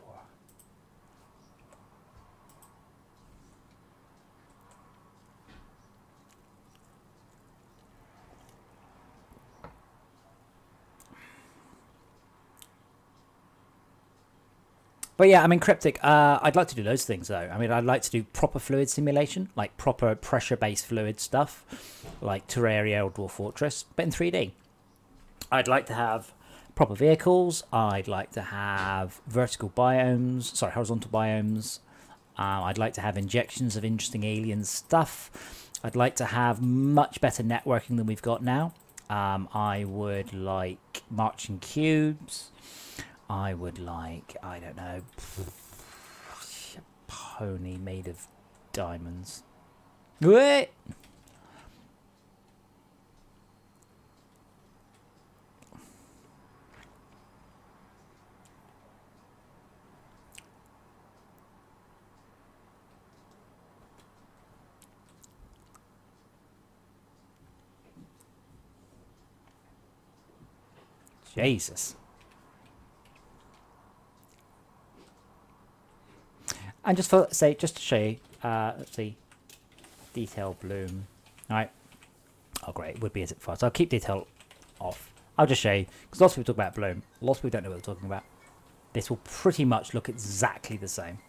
But yeah, I mean, Cryptic, I'd like to do those things though. I mean, I'd like to do proper fluid simulation, like proper pressure-based fluid stuff, like Terraria or Dwarf Fortress, but in 3D. I'd like to have proper vehicles. I'd like to have horizontal biomes. I'd like to have injections of interesting alien stuff. I'd like to have much better networking than we've got now. I would like marching cubes. I would like, I don't know, a pony made of diamonds. What? Jesus. And just to show you, let's see, detail bloom. All right, Oh, great. It would be a zip file. So I'll keep detail off. I'll just show you, because lots of people talk about Bloom. Lots of people don't know what they're talking about. This will pretty much look exactly the same.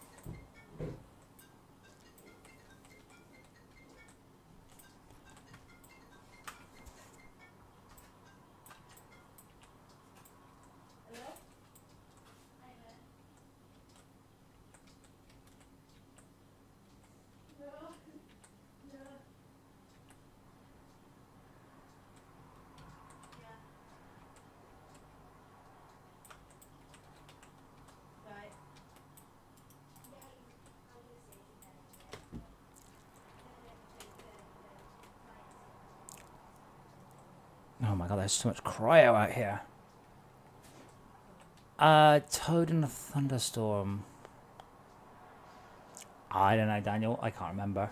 Oh my god, there's so much cryo out here. Toad in a thunderstorm. I don't know, Daniel. I can't remember.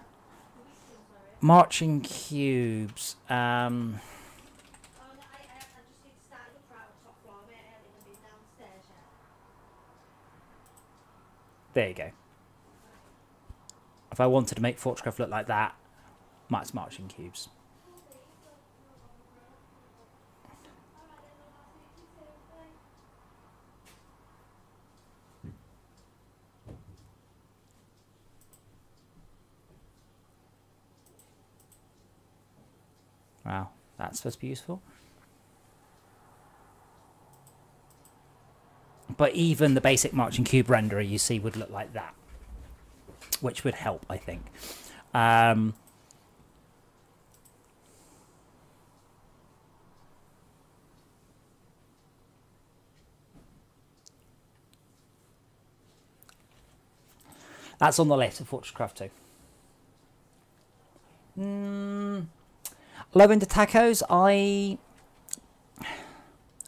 Marching cubes. Oh, no, I just started up right on top floor, mate. I haven't even been downstairs yet. There you go. If I wanted to make FortressCraft look like that, it's marching cubes. Wow, that's supposed to be useful. But even the basic marching cube renderer you see would look like that, which would help, I think. That's on the list of FortressCraft 2. Low into tacos, how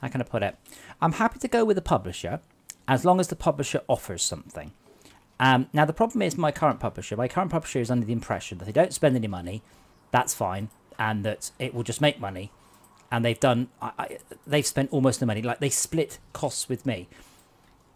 can I put it? I'm happy to go with the publisher as long as the publisher offers something. Now the problem is my current publisher is under the impression that they don't spend any money, that's fine, and that it will just make money. And they've done, they've spent almost no money. Like, they split costs with me.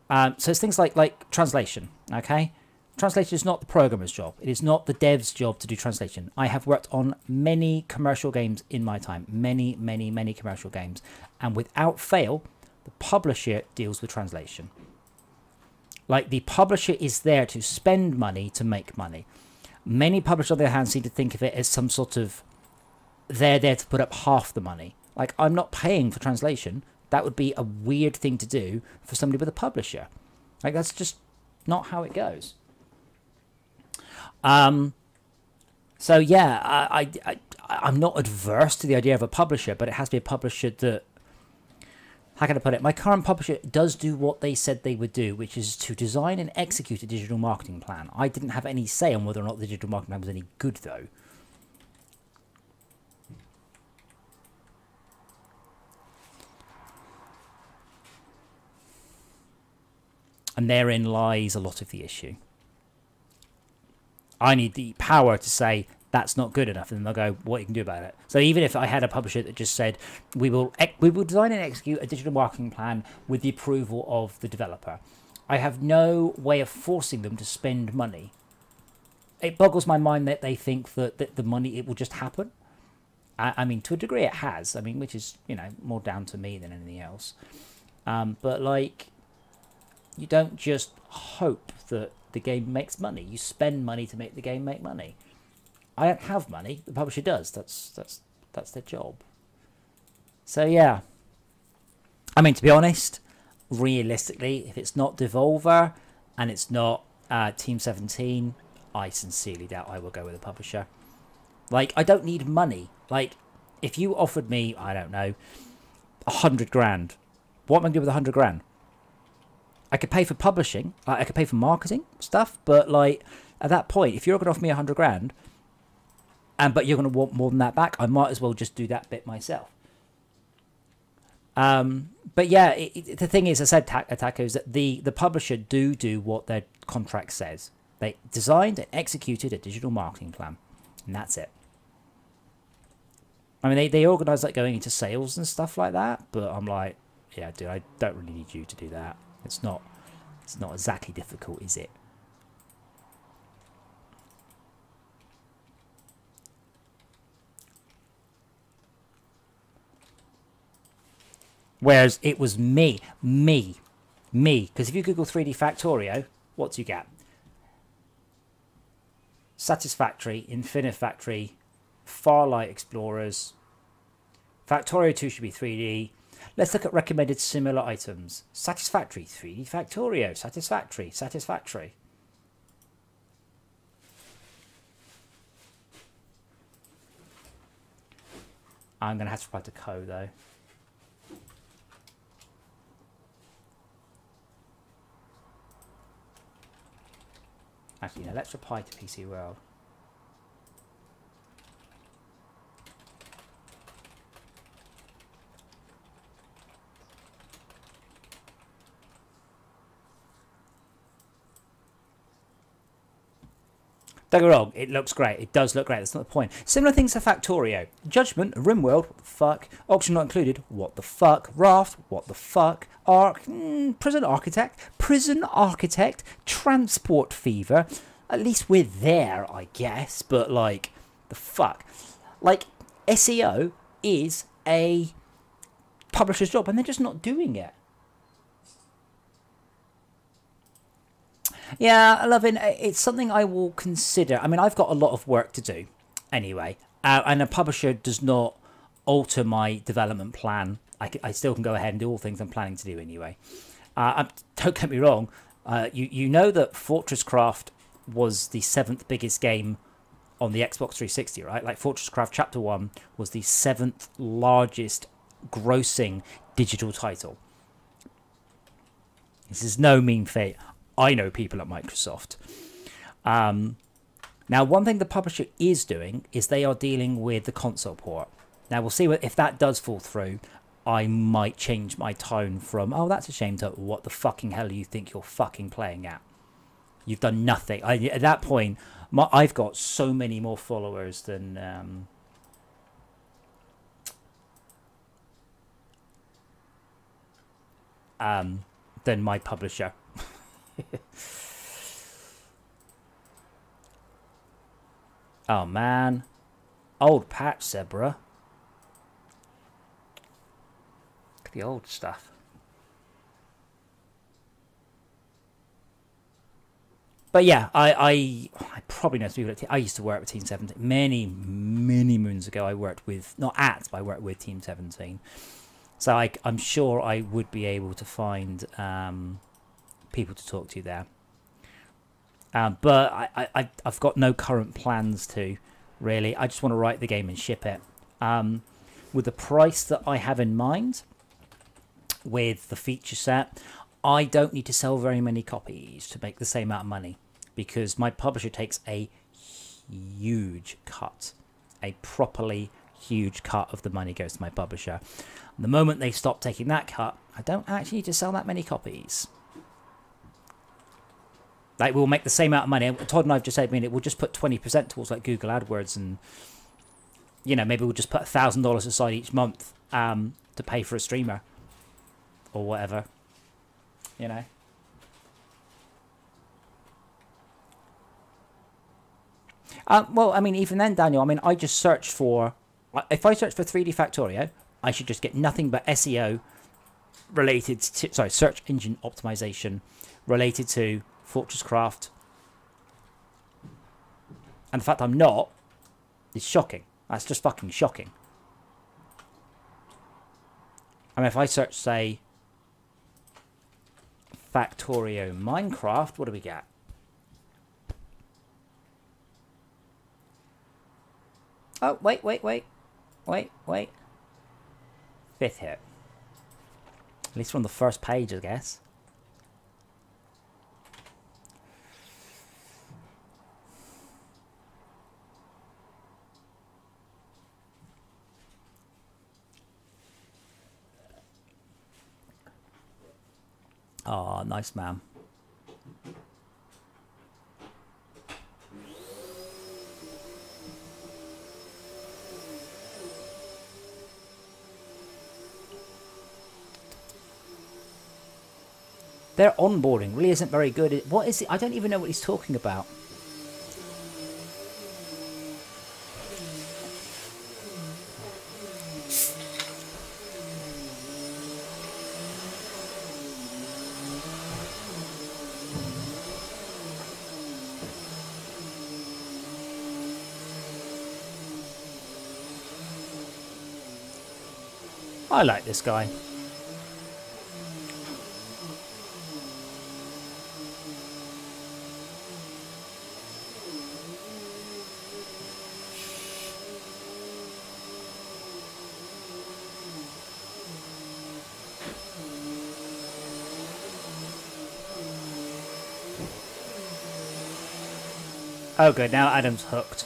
So it's things like translation, okay? Translation is not the programmer's job. It is not the dev's job to do translation. I have worked on many commercial games in my time. Many, many, many commercial games. And without fail, the publisher deals with translation. Like, the publisher is there to spend money to make money. Many publishers on their hands seem to think of it as some sort of, they're there to put up half the money. Like, I'm not paying for translation. That would be a weird thing to do for somebody with a publisher. Like, that's just not how it goes. So yeah, I'm not adverse to the idea of a publisher, but it has to be a publisher that, how can I put it? My current publisher does do what they said they would do, which is to design and execute a digital marketing plan. I didn't have any say on whether or not the digital marketing plan was any good, though. And therein lies a lot of the issue. I need the power to say that's not good enough, and then they'll go, what you can do about it. So even if I had a publisher that just said, we will design and execute a digital marketing plan with the approval of the developer, I have no way of forcing them to spend money. It boggles my mind that they think that the money, it will just happen. I mean, to a degree it has. I mean, which is, you know, more down to me than anything else. But, like, you don't just hope that the game makes money. You spend money to make the game make money. I don't have money. The publisher does. That's their job. So yeah. I mean, to be honest, realistically, if it's not Devolver and it's not Team 17, I sincerely doubt I will go with a publisher. Like, I don't need money. Like, if you offered me, I don't know, 100 grand, what am I going to do with 100 grand? I could pay for publishing, I could pay for marketing stuff, but, like, at that point, if you're going to offer me 100 grand, but you're going to want more than that back, I might as well just do that bit myself. But yeah, the thing is, I said, Taco, is that the publisher do what their contract says. They designed and executed a digital marketing plan, and that's it. I mean, they organise, like, going into sales and stuff like that, but I'm like, yeah, dude, I don't really need you to do that. It's not exactly difficult, is it? Whereas it was me. Because if you Google 3D Factorio, what do you get? Satisfactory, Infinifactory, Farlight Explorers. Factorio 2 should be 3D. Let's look at recommended similar items. Satisfactory, 3D Factorio, Satisfactory, Satisfactory. I'm going to have to write the code though. Actually, no, let's reply to PC World. Don't get me wrong, it looks great. It does look great. That's not the point. Similar things to Factorio. Judgment, RimWorld, what the fuck? Auction not included, what the fuck? Raft, what the fuck? Arc, Prison Architect, Transport Fever. At least we're there, I guess. But, like, the fuck? Like, SEO is a publisher's job, and they're just not doing it. Yeah, I love it. It's something I will consider. I mean, I've got a lot of work to do anyway. And a publisher does not alter my development plan. I still can go ahead and do all things I'm planning to do anyway. Don't get me wrong. You know that FortressCraft was the 7th biggest game on the Xbox 360, right? Like FortressCraft Chapter 1 was the 7th largest grossing digital title. This is no mean feat. I know people at Microsoft. Now, one thing the publisher is doing is they are dealing with the console port. Now, we'll see if that does fall through. I might change my tone from, oh, that's a shame, to what the fucking hell do you think you're fucking playing at? You've done nothing. At that point, I've got so many more followers than... than my publisher. Oh man, old patch, Zebra. Look at the old stuff. But yeah, I probably know some people. I used to work with Team 17 many moons ago. I worked with, not at, but I worked with Team 17. So I'm sure I would be able to find people to talk to there. But I've got no current plans to, really. I just want to write the game and ship it. With the price that I have in mind, with the feature set, I don't need to sell very many copies to make the same amount of money. Because my publisher takes a huge cut. A properly huge cut of the money goes to my publisher. The moment they stop taking that cut, I don't actually need to sell that many copies. Like, we'll make the same amount of money. Todd and I have just said, I mean, it will just put 20% towards, like, Google AdWords, and, you know, maybe we'll just put $1,000 aside each month to pay for a streamer. Or whatever. You know? Well, I mean, even then, Daniel, I mean, I just searched for... If I search for 3D Factorio, I should just get nothing but SEO related to... Sorry, search engine optimization related to FortressCraft. And the fact I'm not is shocking. That's just fucking shocking. I mean, if I search, say, Factorio Minecraft, what do we get? Oh, wait. 5th hit. At least from the first page, I guess. Oh, nice, man. Their onboarding really isn't very good. What is it? I don't even know what he's talking about. I like this guy. Oh good, now Adam's hooked.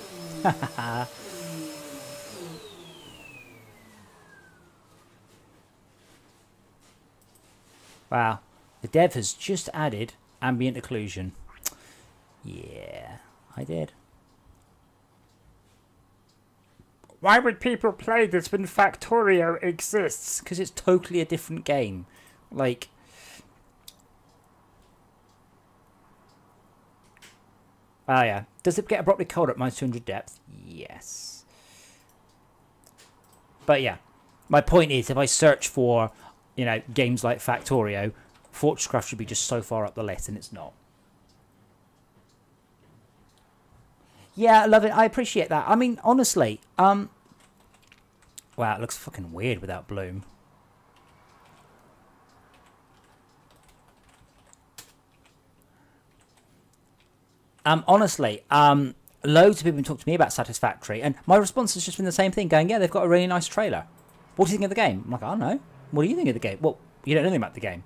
Wow, the dev has just added ambient occlusion. Yeah, I did. Why would people play this when Factorio exists? Because it's totally a different game. Like... Oh yeah. Does it get abruptly cold at minus 200 depth? Yes. But yeah. My point is, if I search for, you know, games like Factorio, FortressCraft should be just so far up the list, and it's not. Yeah, I love it. I appreciate that. I mean, honestly, wow, it looks fucking weird without bloom. Honestly, loads of people have talked to me about Satisfactory, and my response has just been the same thing, going, yeah, they've got a really nice trailer. What do you think of the game? I'm like, I don't know. What do you think of the game? Well, you don't know anything about the game.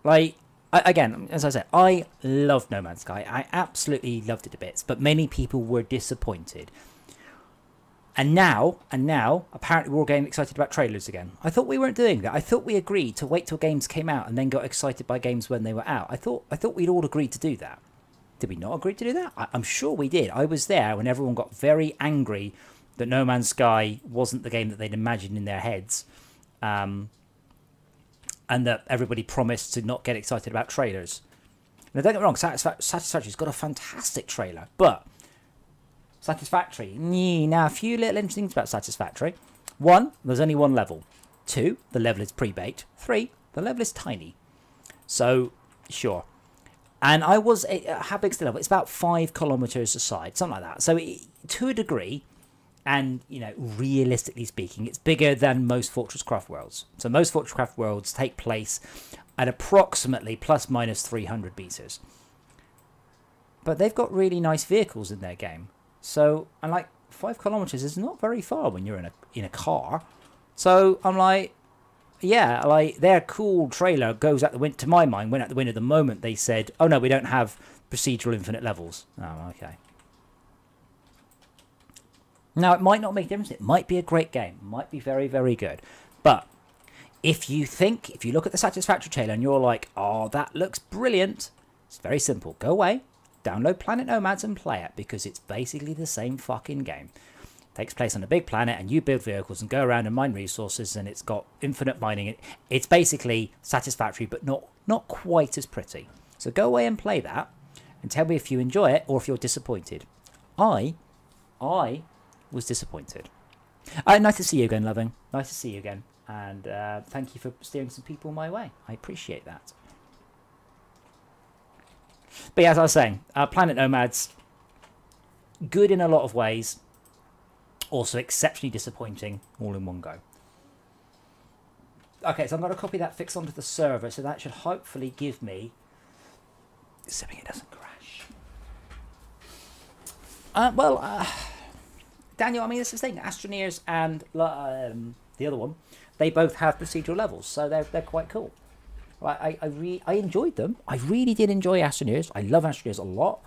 Like, again, as I said, I love No Man's Sky. I absolutely loved it to bits, but many people were disappointed. And now, apparently we're all getting excited about trailers again. I thought we weren't doing that. I thought we agreed to wait till games came out and then got excited by games when they were out. I thought we'd all agreed to do that. Did we not agree to do that? I'm sure we did. I was there when everyone got very angry that No Man's Sky wasn't the game that they'd imagined in their heads. And that everybody promised to not get excited about trailers. Now, don't get me wrong, Satisfactory's got a fantastic trailer, but Satisfactory, now a few little interesting things about Satisfactory. 1, there's only one level. 2, the level is pre-baked. 3, the level is tiny. So, sure. And I was, how big's the level? It's about 5 kilometers aside, something like that. So, to a degree, and, you know, realistically speaking, it's bigger than most FortressCraft worlds. So most FortressCraft worlds take place at approximately plus minus 300 meters. But they've got really nice vehicles in their game. So, and like 5 kilometers is not very far when you're in a car. So I'm like, yeah, like their cool trailer goes out the window, to my mind, went out the window the moment they said, oh no, we don't have procedural infinite levels. Oh, okay. Now, it might not make a difference. It might be a great game. It might be very, very good. But if you look at the Satisfactory trailer and you're like, oh, that looks brilliant, it's very simple. Go away, download Planet Nomads and play it, because it's basically the same fucking game. It takes place on a big planet and you build vehicles and go around and mine resources, and it's got infinite mining. It's basically Satisfactory, but not quite as pretty. So go away and play that and tell me if you enjoy it or if you're disappointed. I was disappointed. Nice to see you again, Loving. Nice to see you again. And thank you for steering some people my way. I appreciate that. But yeah, as I was saying, Planet Nomads, good in a lot of ways. Also exceptionally disappointing all in one go. Okay, so I'm going to copy that fix onto the server. So that should hopefully give me... assuming it doesn't crash. Daniel, I mean, this is the thing. Astroneers and the other one, they both have procedural levels, so they're quite cool. I enjoyed them. I really did enjoy Astroneers. I love Astroneers a lot,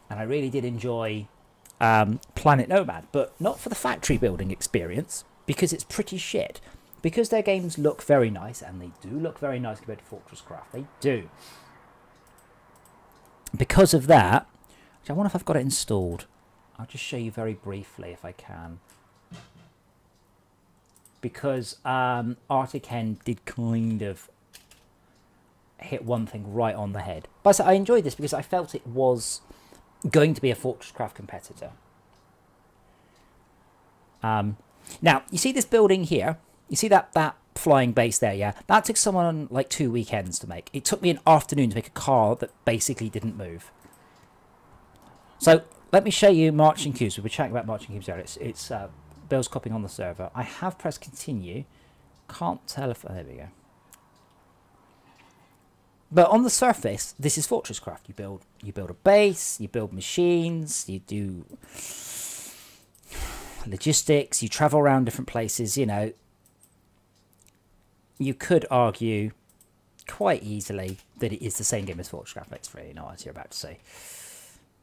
and I really did enjoy Planet Nomad, but not for the factory building experience, because it's pretty shit. Because their games look very nice, and they do look very nice compared to FortressCraft. They do. Because of that, I wonder if I've got it installed. I'll just show you very briefly if I can. Because Arctic Hen did kind of hit one thing right on the head. But I enjoyed this because I felt it was going to be a FortressCraft competitor. Now, you see this building here? You see that flying base there, yeah? That took someone like 2 weekends to make. It took me an afternoon to make a car that basically didn't move. So... let me show you marching cubes. We were chatting about marching cubes earlier. It's Bill's copying on the server. I have pressed continue, Can't tell if... Oh, there we go. But on the surface, this is FortressCraft. You build a base, you build machines, you do logistics, you travel around different places, you know. You could argue quite easily that it is the same game as FortressCraft. That's really not what you're about to say.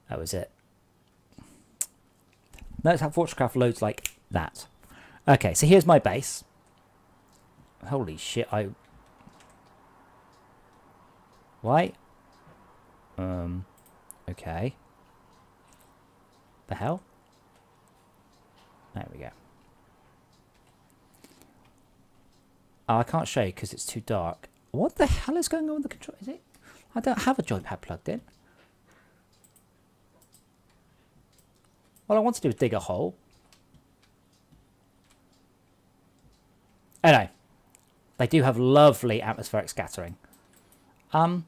That was it. Notice how FortressCraft loads like that. Okay, so here's my base. Holy shit, Why? Okay. The hell? There we go. Oh, I can't show you because it's too dark. What the hell is going on with the control? Is it? I don't have a joypad plugged in. All I want to do is dig a hole. Anyway, they do have lovely atmospheric scattering. Now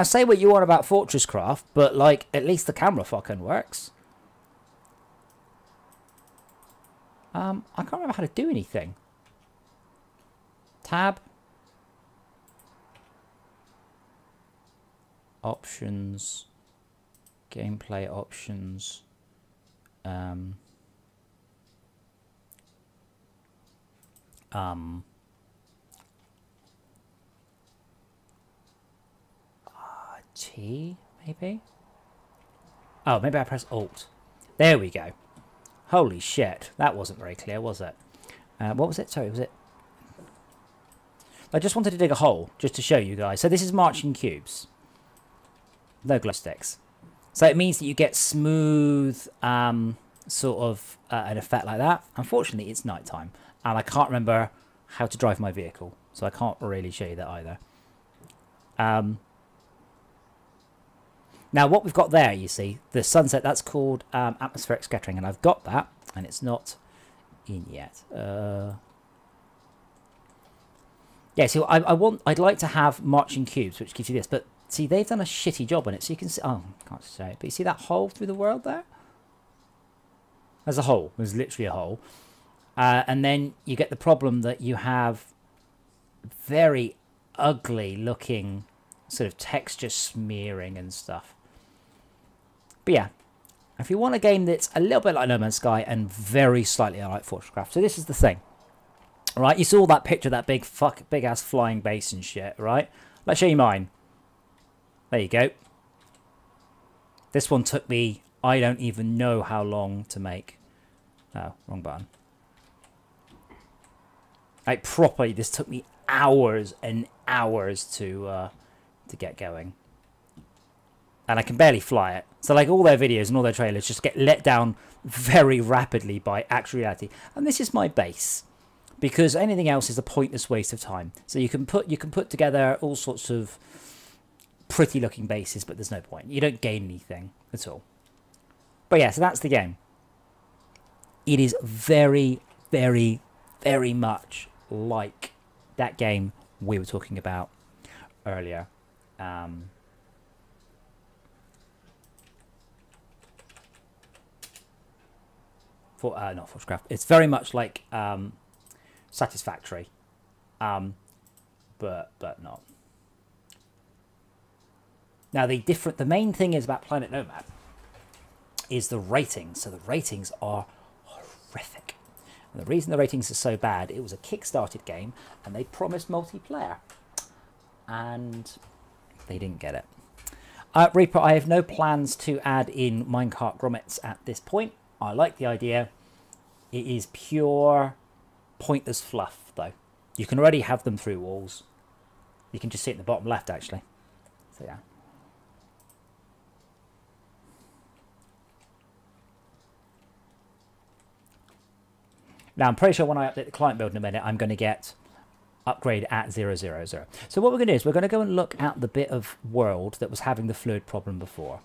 say what you want about FortressCraft, but like at least the camera fucking works. I can't remember how to do anything. Tab. Options. Gameplay options. T, maybe? Oh, maybe I press Alt. There we go. Holy shit. That wasn't very clear, was it? What was it? Sorry, was it? I just wanted to dig a hole, just to show you guys. So this is marching cubes. No glow sticks. So it means that you get smooth, sort of an effect like that. Unfortunately, it's nighttime. And I can't remember how to drive my vehicle. So I can't really show you that either. Now, what we've got there, you see, the sunset, that's called atmospheric scattering, and I've got that, and it's not in yet. Yeah, so I'd like to have marching cubes, which gives you this, but see, they've done a shitty job on it, so you can see, oh, I can't say it, but you see that hole through the world there? There's a hole, there's literally a hole. And then you get the problem that you have very ugly looking sort of texture smearing and stuff. But yeah, if you want a game that's a little bit like No Man's Sky and very slightly like FortressCraft, so this is the thing, right? You saw that picture, that big ass flying base and shit, right? Let's show you mine. There you go. This one took me, I don't even know how long to make. Oh, wrong button. Like properly, this took me hours and hours to get going. And I can barely fly it. So like all their videos and all their trailers just get let down very rapidly by actual reality. And this is my base, because anything else is a pointless waste of time. So you can put together all sorts of pretty looking bases, but there's no point. You don't gain anything at all. But yeah, so that's the game. It is very, very, very much like that game we were talking about earlier. Not FortressCraft. It's very much like Satisfactory, but not. Now the main thing is about Planet Nomad is the ratings. So the ratings are horrific. And the reason the ratings are so bad, it was a kickstarted game and they promised multiplayer, and they didn't get it. Reaper, I have no plans to add in minecart grommets at this point. I like the idea. It is pure pointless fluff, though. You can already have them through walls. You can just see it in the bottom left, actually. So, yeah. Now, I'm pretty sure when I update the client build in a minute, I'm going to get upgrade at 000. So what we're going to do is we're going to go and look at the bit of world that was having the fluid problem before.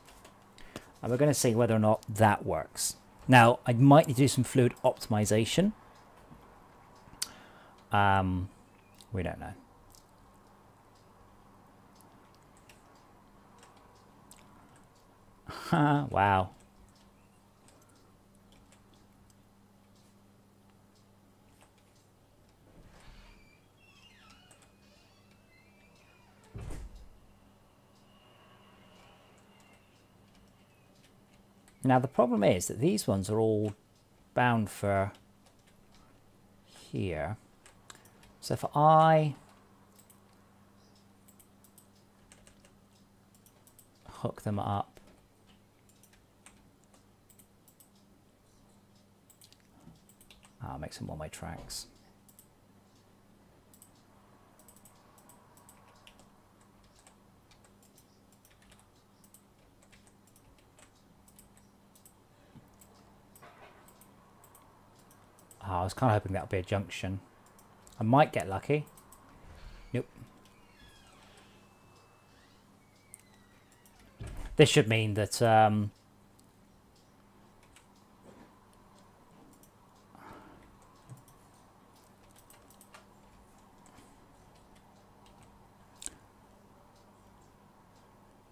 And we're going to see whether or not that works. Now, I might need to do some fluid optimization. We don't know. Wow. Now the problem is that these ones are all bound for here. So if I hook them up, I'll make some one-way tracks. I was kind of hoping that would be a junction. I might get lucky. Nope. This should mean that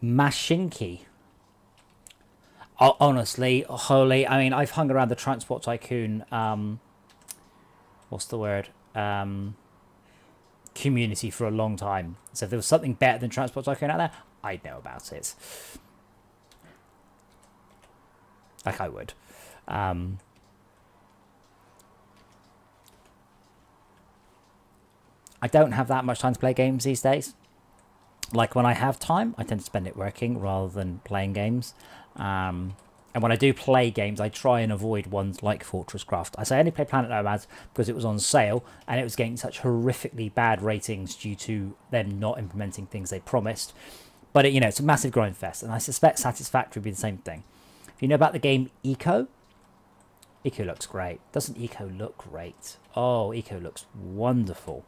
Mashinki. Oh, honestly, holy, I mean, I've hung around the Transport Tycoon, what's the word? Community for a long time. So if there was something better than Transport Tycoon out there, I'd know about it. Like I would. I don't have that much time to play games these days. Like when I have time, I tend to spend it working rather than playing games. And when I do play games, I try and avoid ones like FortressCraft. I say I only play Planet Nomads because it was on sale and it was getting such horrifically bad ratings due to them not implementing things they promised. But, you know, it's a massive grind fest, and I suspect Satisfactory will be the same thing. If you know about the game Eco, Eco looks great. Doesn't Eco look great? Oh, Eco looks wonderful.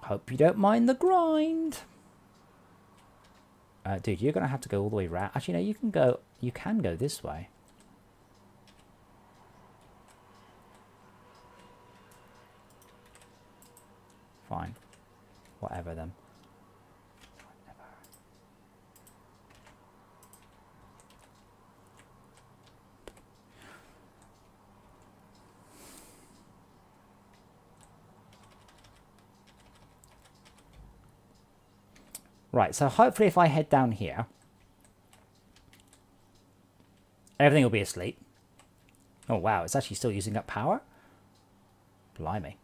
Hope you don't mind the grind. Dude, you're going to have to go all the way around. Actually, no, you can go this way. Fine. Whatever then. Whatever. Right, so hopefully if I head down here, everything will be asleep. Oh wow, it's actually still using up power? Blimey.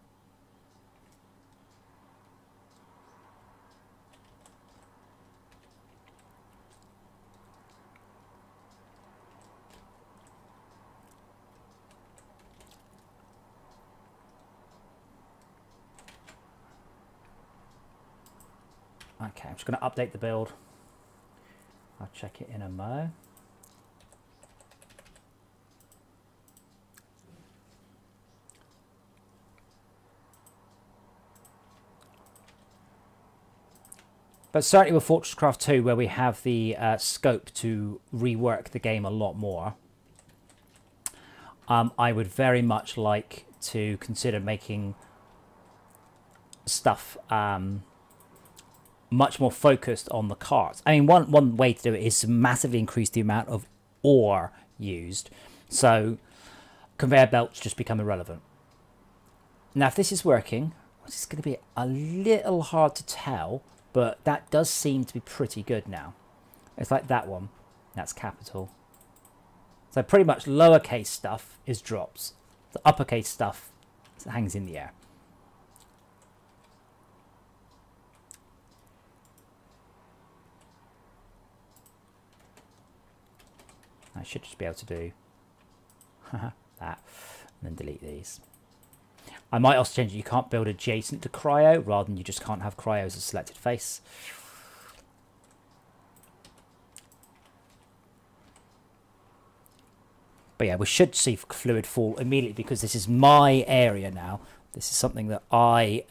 Okay, I'm just going to update the build. I'll check it in a mo. But certainly with FortressCraft 2, where we have the scope to rework the game a lot more, I would very much like to consider making stuff much more focused on the carts. I mean, one way to do it is to massively increase the amount of ore used. So conveyor belts just become irrelevant. Now, if this is working, it's going to be a little hard to tell, but that does seem to be pretty good now. It's like that one. That's capital. So pretty much lowercase stuff is drops. The uppercase stuff hangs in the air. I should just be able to do that and then delete these. I might also change it. You can't build adjacent to cryo rather than you just can't have cryo as a selected face. But yeah, we should see fluid fall immediately because this is my area now. This is something that I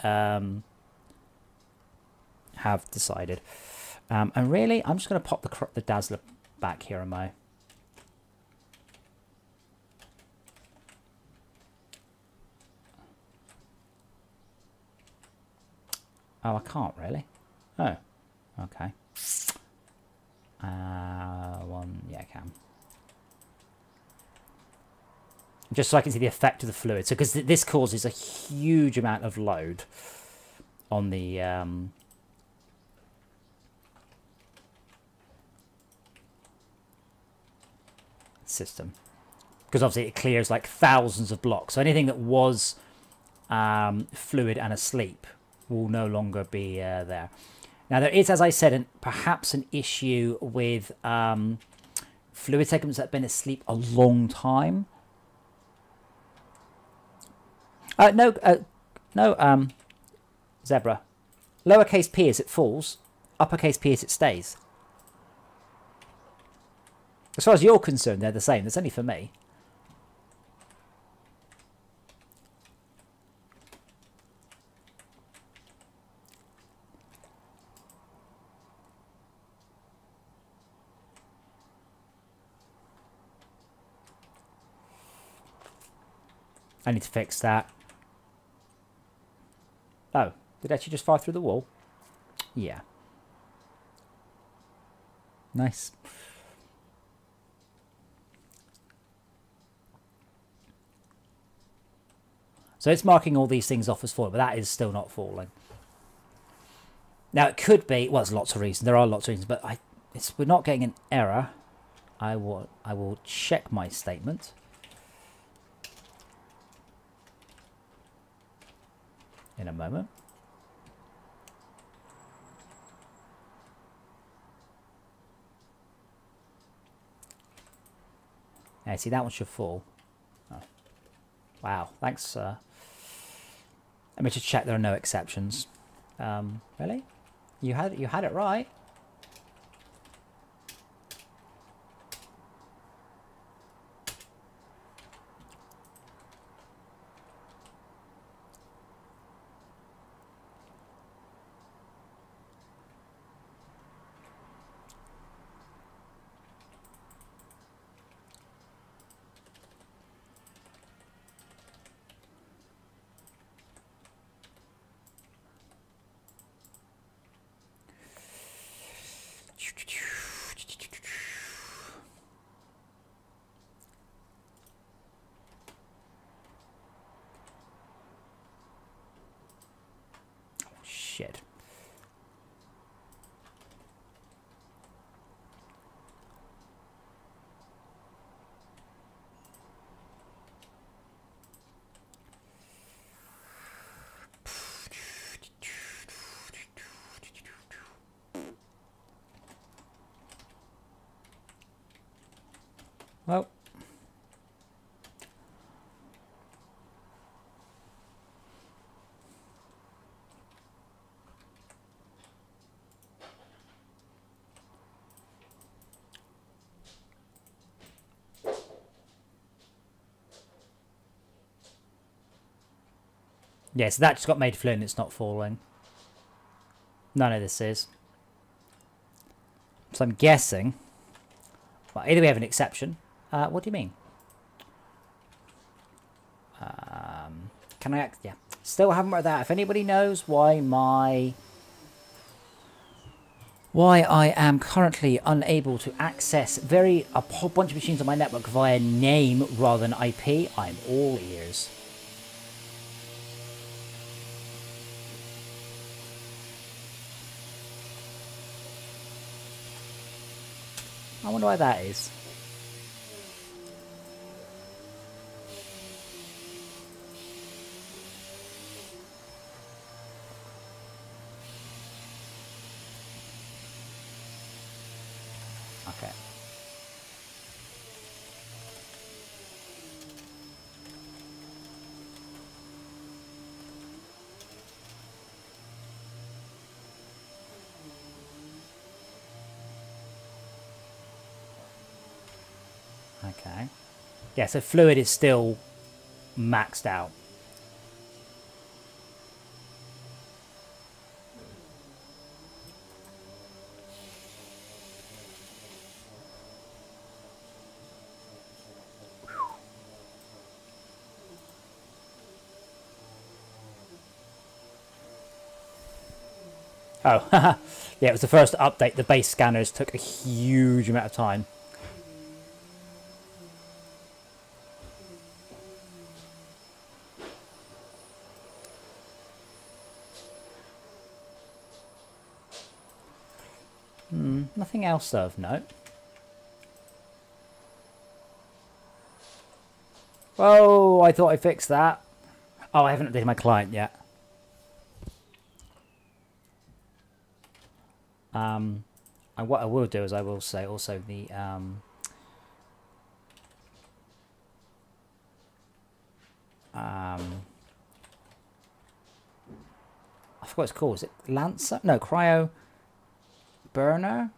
have decided. And really, I'm just going to pop the Dazzler back here, am I? Oh, I can't really. Oh, okay. Yeah, I can. Just so I can see the effect of the fluid. So, because this causes a huge amount of load on the system. Because obviously it clears like thousands of blocks. So anything that was fluid and asleep will no longer be there. Now there is, as I said, perhaps an issue with fluid segments that have been asleep a long time. No, Zebra. Lowercase p as it falls, uppercase p as it stays. As far as you're concerned, they're the same. That's only for me. I need to fix that. Oh, did it actually just fire through the wall? Yeah. Nice. So it's marking all these things off as falling, but that is still not falling. Now it could be, well, there's lots of reasons. There are lots of reasons, but we're not getting an error. I will check my statement. In a moment. Yeah, see, that one should fall. Oh. Wow, thanks. Let me just check there are no exceptions. Really? You had it right. Shit. Well, yeah, so that just got made fluid and it's not falling. None of this is. So I'm guessing, well, either we have an exception. What do you mean? Can I? Yeah, still haven't worked that out. If anybody knows why I am currently unable to access a whole bunch of machines on my network via name rather than IP, I'm all ears. I wonder why that is. Okay. Okay. Yeah, so fluid is still maxed out. Oh, yeah, it was the first update. The base scanners took a huge amount of time. Nothing else of note. Oh, I thought I fixed that. Oh, I haven't updated my client yet. And what I will do is I will say also the I forgot what it's called. Is it Lancer? No, Cryo Burner?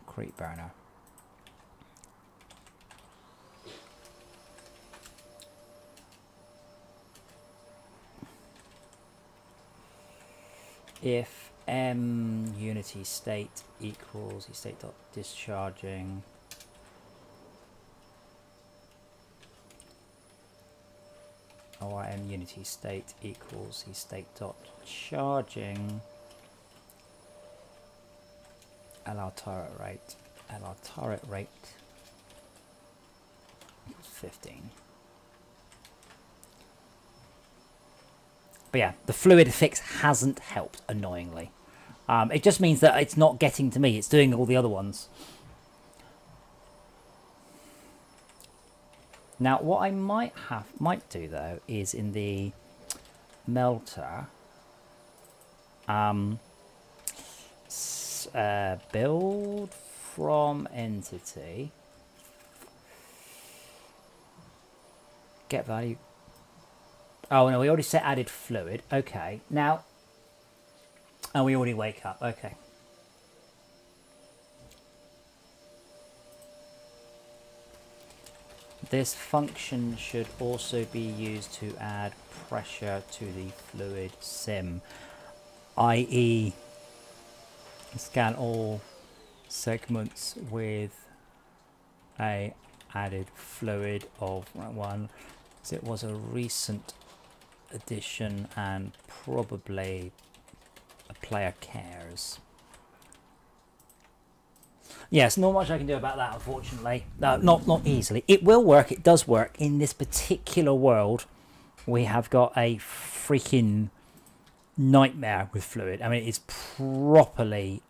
Crete Burner. If unity state equals state dot discharging ORM unity state equals state dot charging LR turret rate equals 15. But yeah, the fluid fix hasn't helped, annoyingly. It just means that it's not getting to me. It's doing all the other ones. Now, what I might do though is in the melter, build from entity, get value. Oh no, we already set added fluid. Okay, now, and we already wake up. Okay. This function should also be used to add pressure to the fluid sim, i.e. scan all segments with a added fluid of 1. So it was a recent addition and probably a player cares. Yes, not much I can do about that, unfortunately. Not easily. It will work. It does work. In this particular world, we have got a freaking nightmare with fluid. I mean, it's properly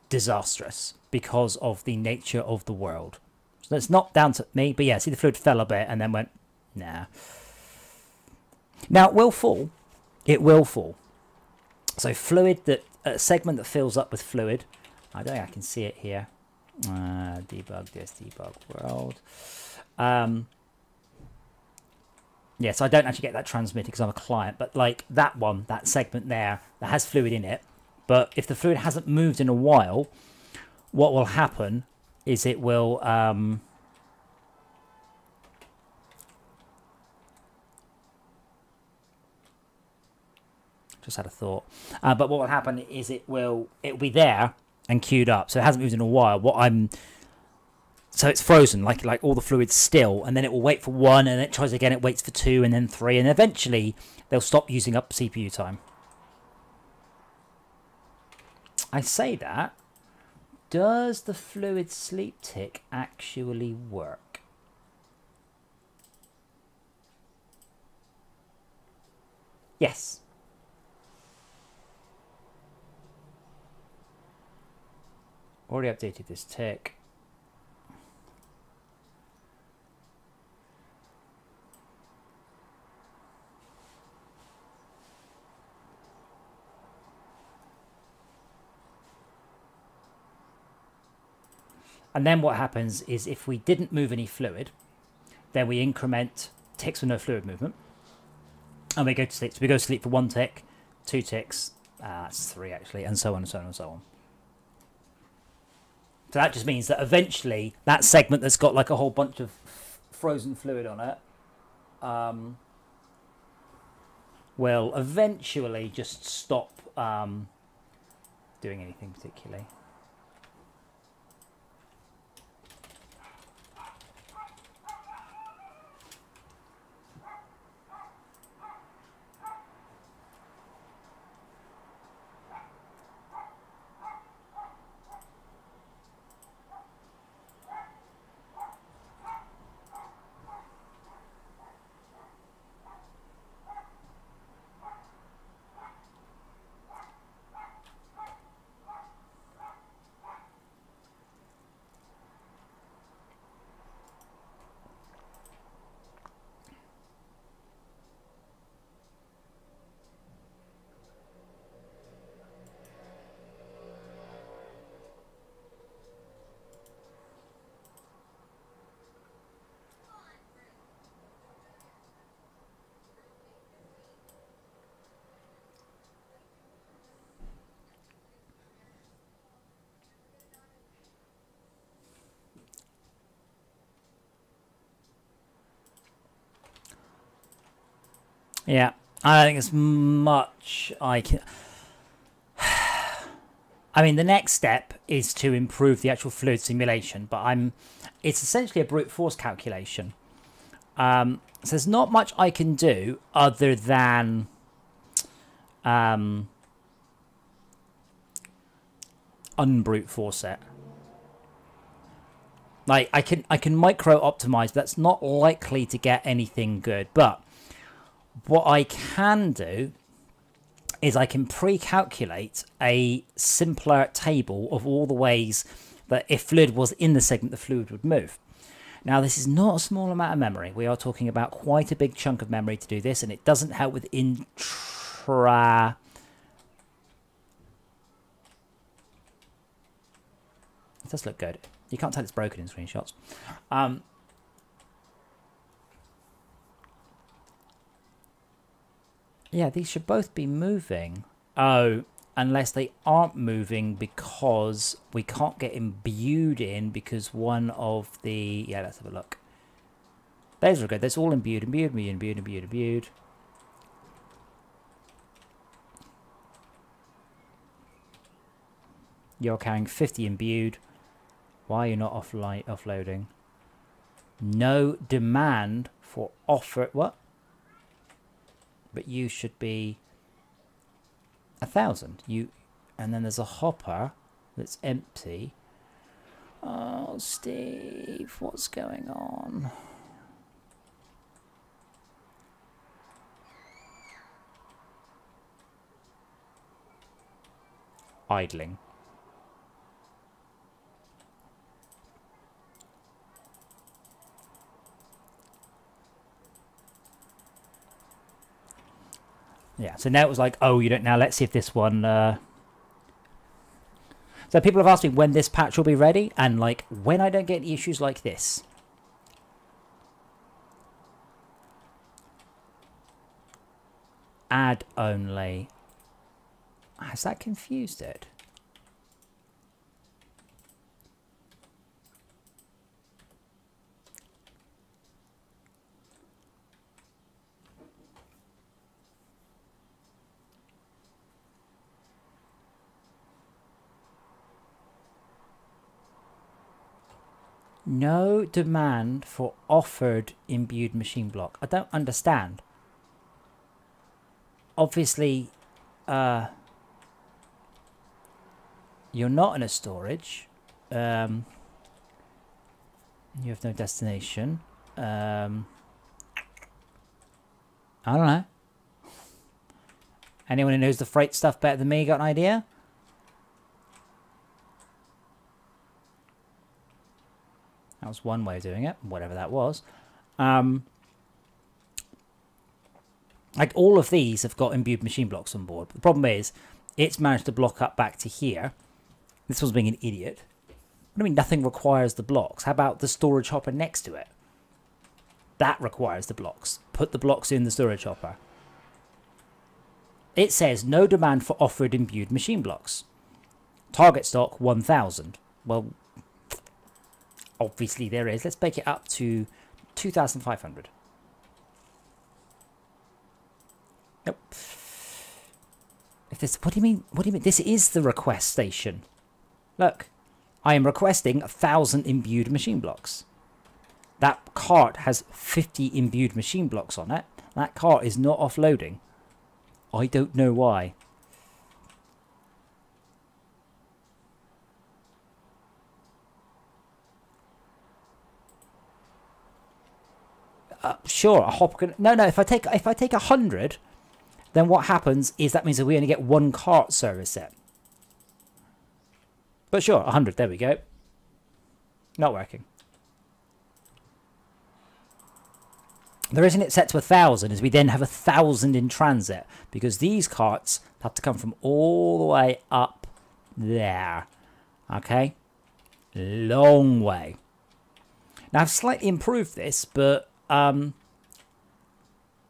disastrous because of the nature of the world. So it's not down to me, but yeah, see the fluid fell a bit and then went, nah. Now, it will fall. It will fall. So fluid, that a segment that fills up with fluid, I don't think I can see it here. Debug this, debug world. Yeah, so I don't actually get that transmitted because I'm a client, but like that one, that segment there, that has fluid in it. But if the fluid hasn't moved in a while, what will happen is it will... just had a thought. But what will happen is it'll be there and queued up, so it hasn't moved in a while. So it's frozen, like all the fluid's still, and then it will wait for 1, and then it tries again, it waits for 2, and then 3, and eventually they'll stop using up CPU time. I say that, does the fluid sleep tick actually work? Yes. Already updated this tick. And then what happens is if we didn't move any fluid, then we increment ticks with no fluid movement. And we go to sleep. So we go to sleep for 1 tick, 2 ticks, that's 3 actually, and so on and so on and so on. So that just means that eventually that segment that's got like a whole bunch of frozen fluid on it will eventually just stop doing anything particularly. Yeah, I don't think it's much I can... I mean, the next step is to improve the actual fluid simulation, but it's essentially a brute force calculation. So there's not much I can do other than unbrute force it. Like I can micro optimize, but that's not likely to get anything good. But what I can do is I can pre-calculate a simpler table of all the ways that if fluid was in the segment, the fluid would move. Now, this is not a small amount of memory. We are talking about quite a big chunk of memory to do this, and it doesn't help with intra... It does look good. You can't tell it's broken in screenshots. Yeah, these should both be moving. Oh, unless they aren't moving because we can't get imbued in because one of the... Yeah, let's have a look. Those are good. That's all imbued. You're carrying 50 imbued. Why are you not offloading? No demand for offer... What? But you should be 1,000. And then there's a hopper that's empty. Oh, Steve, what's going on? Idling. Yeah, so now it was like, oh, you don't... Now let's see if this one... So people have asked me when this patch will be ready, and like, when I don't get issues like this. Add only. Has that confused it? No demand for offered imbued machine block. I don't understand. Obviously, you're not in a storage. You have no destination. I don't know. Anyone who knows the freight stuff better than me got an idea? That was one way of doing it, whatever that was. Like all of these have got imbued machine blocks on board. The problem is, it's managed to block up back to here. This was being an idiot. What do you mean nothing requires the blocks? How about the storage hopper next to it? That requires the blocks. Put the blocks in the storage hopper. It says no demand for offered imbued machine blocks. Target stock 1,000. Well, obviously there is. Let's make it up to 2,500. Nope. If this, what do you mean? What do you mean? This is the request station. Look, I am requesting 1,000 imbued machine blocks. That cart has 50 imbued machine blocks on it. That cart is not offloading. I don't know why. Sure, a hopper can... No, if I take 100, then what happens is that means that we only get one cart service set. But sure, 100, there we go. Not working. The reason it's set to 1,000 is we then have 1,000 in transit, because these carts have to come from all the way up there. Okay? Long way. Now, I've slightly improved this, but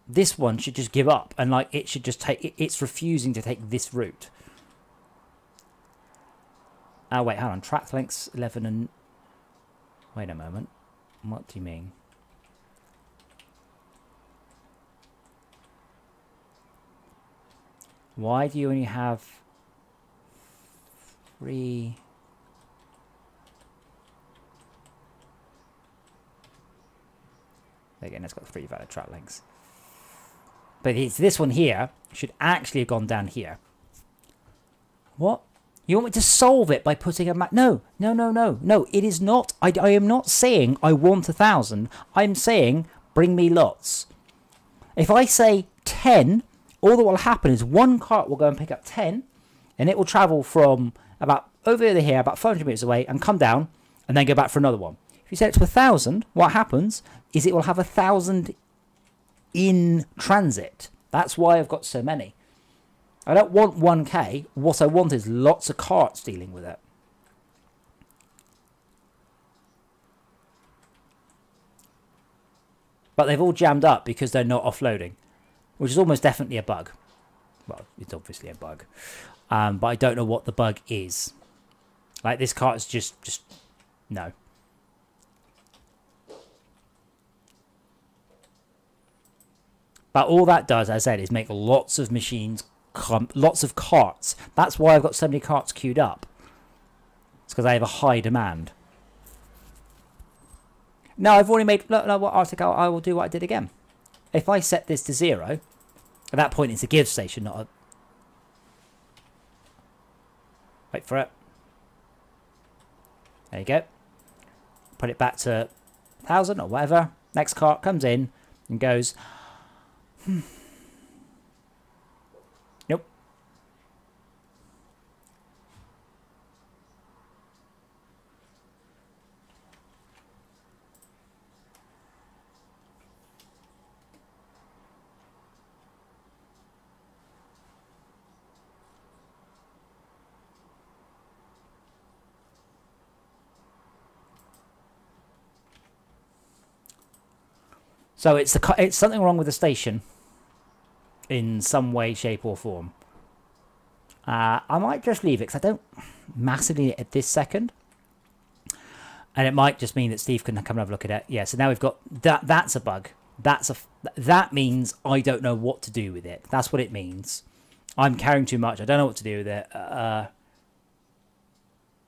this one should just give up, and like it should just take... It's refusing to take this route. Oh, wait, hold on. Track lengths 11 and... Wait a moment. What do you mean? Why do you only have 3? Again, it's got 3 valid track lengths. But it's this one here should actually have gone down here. What? You want me to solve it by putting a no, no, no, no, no. It is not. I am not saying I want 1,000. I'm saying bring me lots. If I say 10, all that will happen is one cart will go and pick up 10, and it will travel from about over here, about 500 meters away, and come down, and then go back for another one. If you set it to 1,000, what happens is it will have 1,000 in transit. That's why I've got so many. I don't want 1k. What I want is lots of carts dealing with it. But they've all jammed up because they're not offloading, which is almost definitely a bug. Well, it's obviously a bug. But I don't know what the bug is. Like, this cart is just no. But all that does, as I said, is make lots of machines, lots of carts. That's why I've got so many carts queued up. It's because I have a high demand. No, I've already made... Look, what Arctic, I will do what I did again. If I set this to 0, at that point it's a give station, not a... Wait for it. There you go. Put it back to 1,000 or whatever. Next cart comes in and goes... Nope. So it's something wrong with the station. In some way, shape or form. I might just leave it because I don't massively need it at this second. And it might just mean that Steve can come and have a look at it. Yeah, so now we've got that. That's a bug. That means I don't know what to do with it. That's what it means. I'm carrying too much. I don't know what to do with it.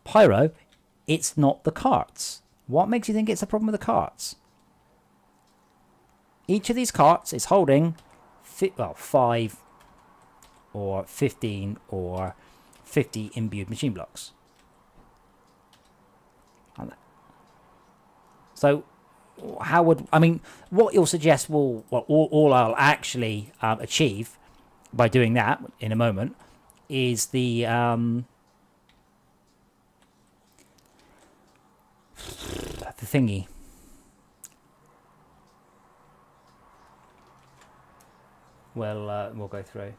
Pyro, it's not the carts. What makes you think it's a problem with the carts? Each of these carts is holding... 5 or 15 or 50 imbued machine blocks. So how would... I mean, what you'll suggest will... Well, all I'll actually achieve by doing that in a moment is the... the thingy. We'll go through.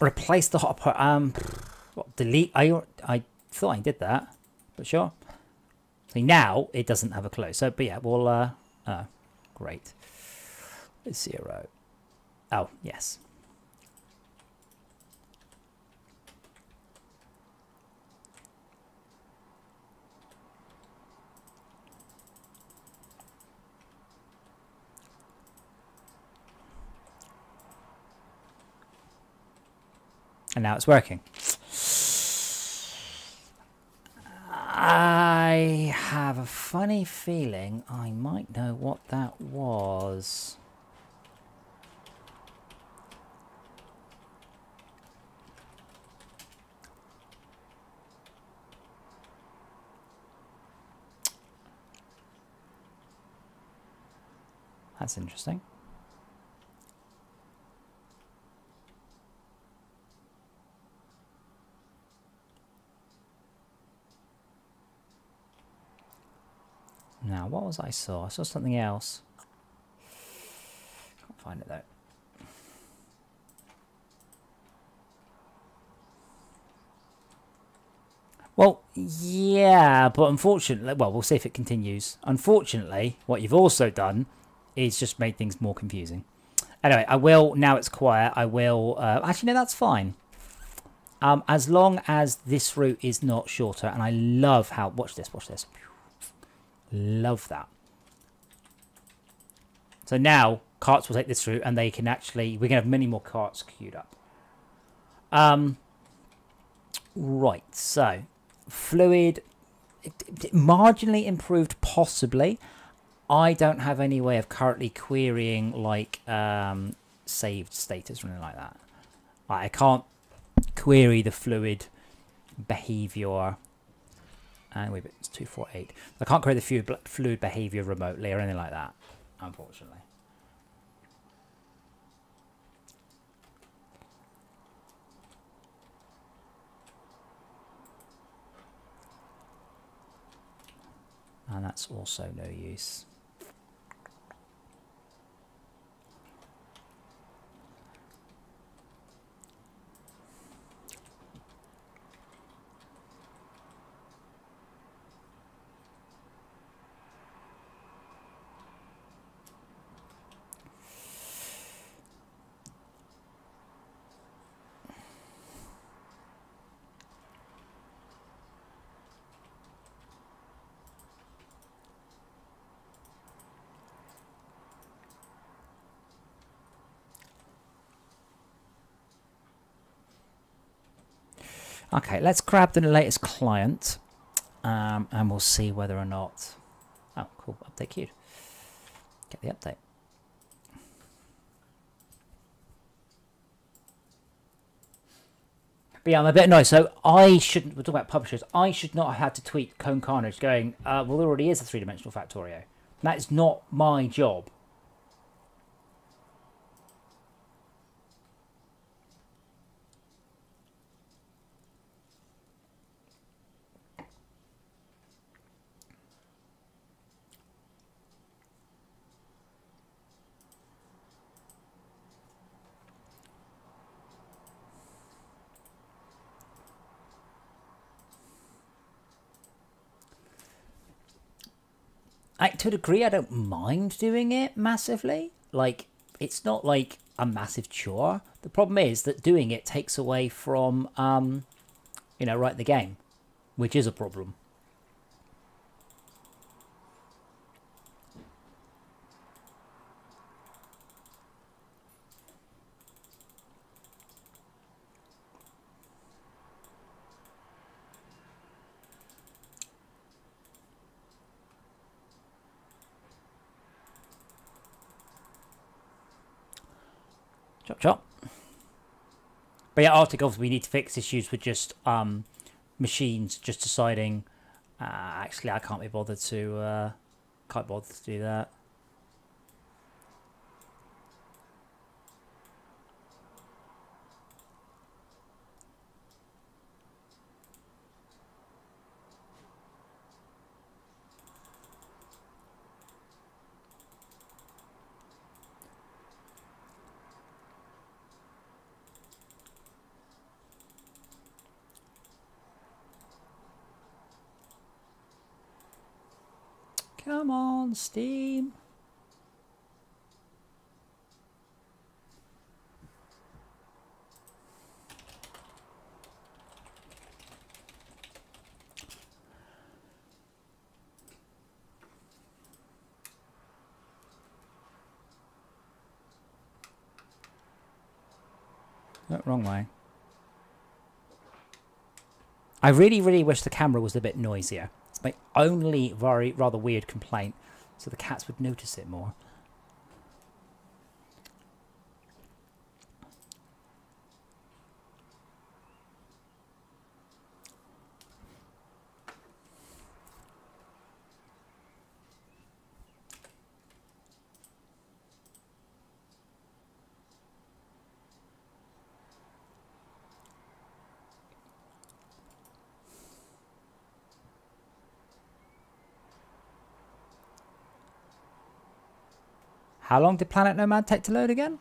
Replace the hotbar. What, delete? I thought I did that, but sure. See, now it doesn't have a close. So, but yeah, we'll. Great. 0. Oh yes. And now it's working. I have a funny feeling I might know what that was. That's interesting. What was I saw? I saw something else. Can't find it though. Well, yeah, but unfortunately, well, we'll see if it continues. Unfortunately, what you've also done is just made things more confusing. Anyway, I will, now it's quiet, I will, actually, no, that's fine. As long as this route is not shorter, and I love how, watch this. Love that. So now, carts will take this route, and they can actually, we're going to have many more carts queued up. Right, so, fluid, marginally improved, possibly. I don't have any way of currently querying, like, saved status or anything like that. I can't query the fluid behavior. And wait, it's 248. I can't query the fluid behavior remotely or anything like that, unfortunately. And that's also no use. Okay, let's grab the latest client, and we'll see whether or not... Oh, cool, update queued. Get the update. But yeah, I'm a bit annoyed. So I shouldn't... We're talking about publishers. I should not have had to tweet Cone Carnage going, well, there already is a three-dimensional Factorio. That is not my job. To a degree, I don't mind doing it massively. Like, it's not like a massive chore. The problem is that doing it takes away from, you know, writing the game, which is a problem. Chop chop. But yeah, Arctic, obviously we need to fix issues with just machines just deciding, actually I can't be bothered to do that. Come on, Steam. No, wrong way. I really, really wish the camera was a bit noisier. It's my only rather weird complaint, so the cats would notice it more. How long did Planet Nomad take to load again?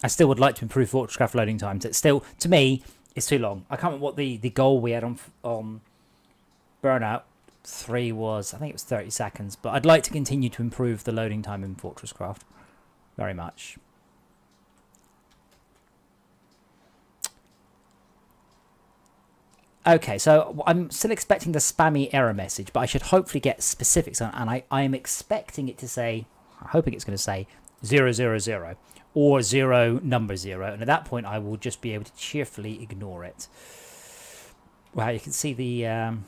I still would like to improve FortressCraft loading times. It's still, to me, it's too long. I can't remember what the goal we had on Burnout 3 was. I think it was 30 seconds. But I'd like to continue to improve the loading time in FortressCraft. Very much. Okay, so I'm still expecting the spammy error message, but I should hopefully get specifics on, and I am expecting it to say, I'm hoping it's going to say 000 or 0 number 0, and at that point I will just be able to cheerfully ignore it. Wow, you can see the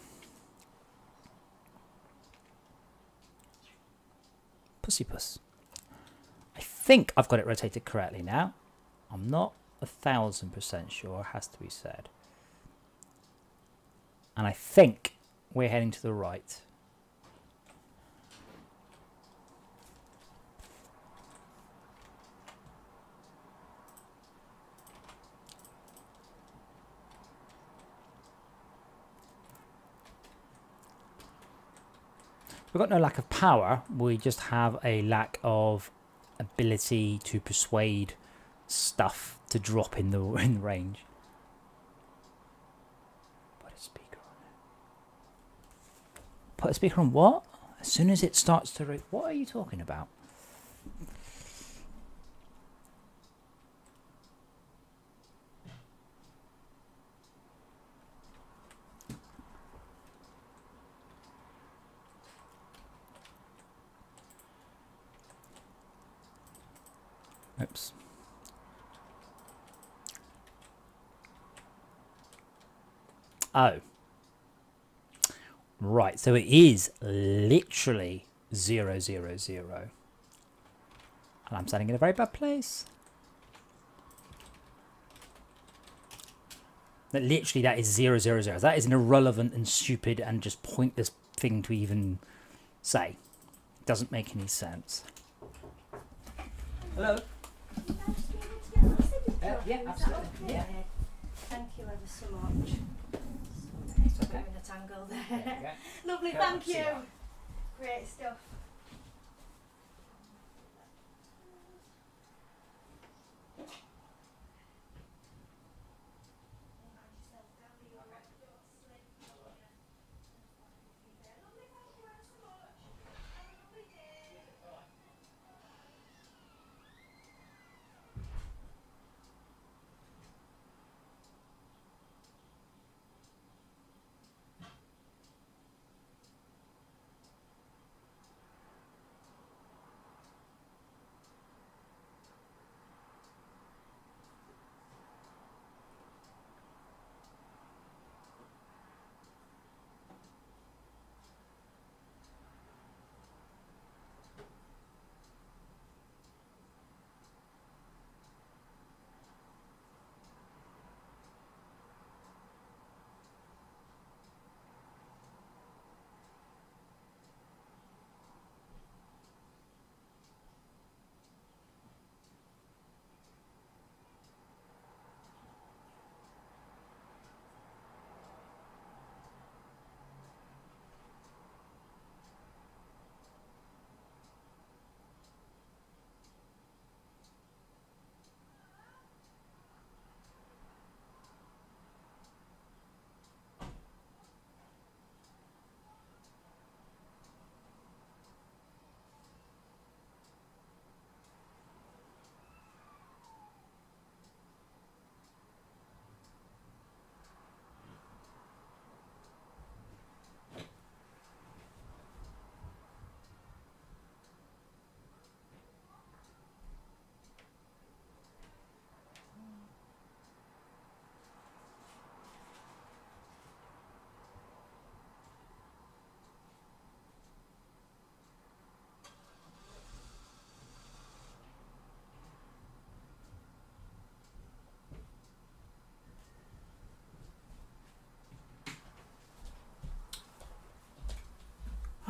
Pussypuss. I think I've got it rotated correctly now. I'm not 1000% sure, has to be said. And I think we're heading to the right. We've got no lack of power, we just have a lack of ability to persuade stuff to drop in the range. Put a speaker on it. Put a speaker on what? As soon as it starts to... What are you talking about? Oops. Oh. Right, so it is literally 000. And I'm standing in a very bad place. That literally, that is 000. That is an irrelevant and stupid and just pointless thing to even say. Doesn't make any sense. Hello? Yeah, absolutely. Yeah. Thank you ever so much. It's okay. I'm in a tangle there. Lovely, thank you. Great stuff.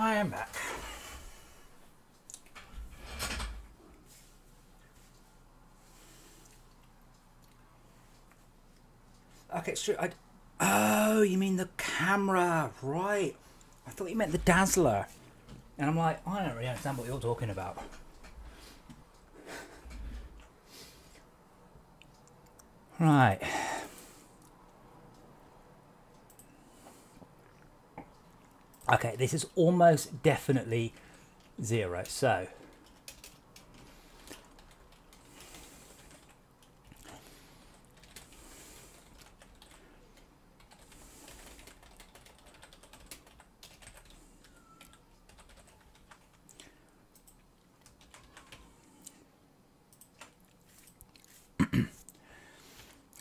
I am back. Okay, it's true. Oh, you mean the camera, right? I thought you meant the Dazzler. And I'm like, I don't really understand what you're talking about. Right. Okay, this is almost definitely 0, so...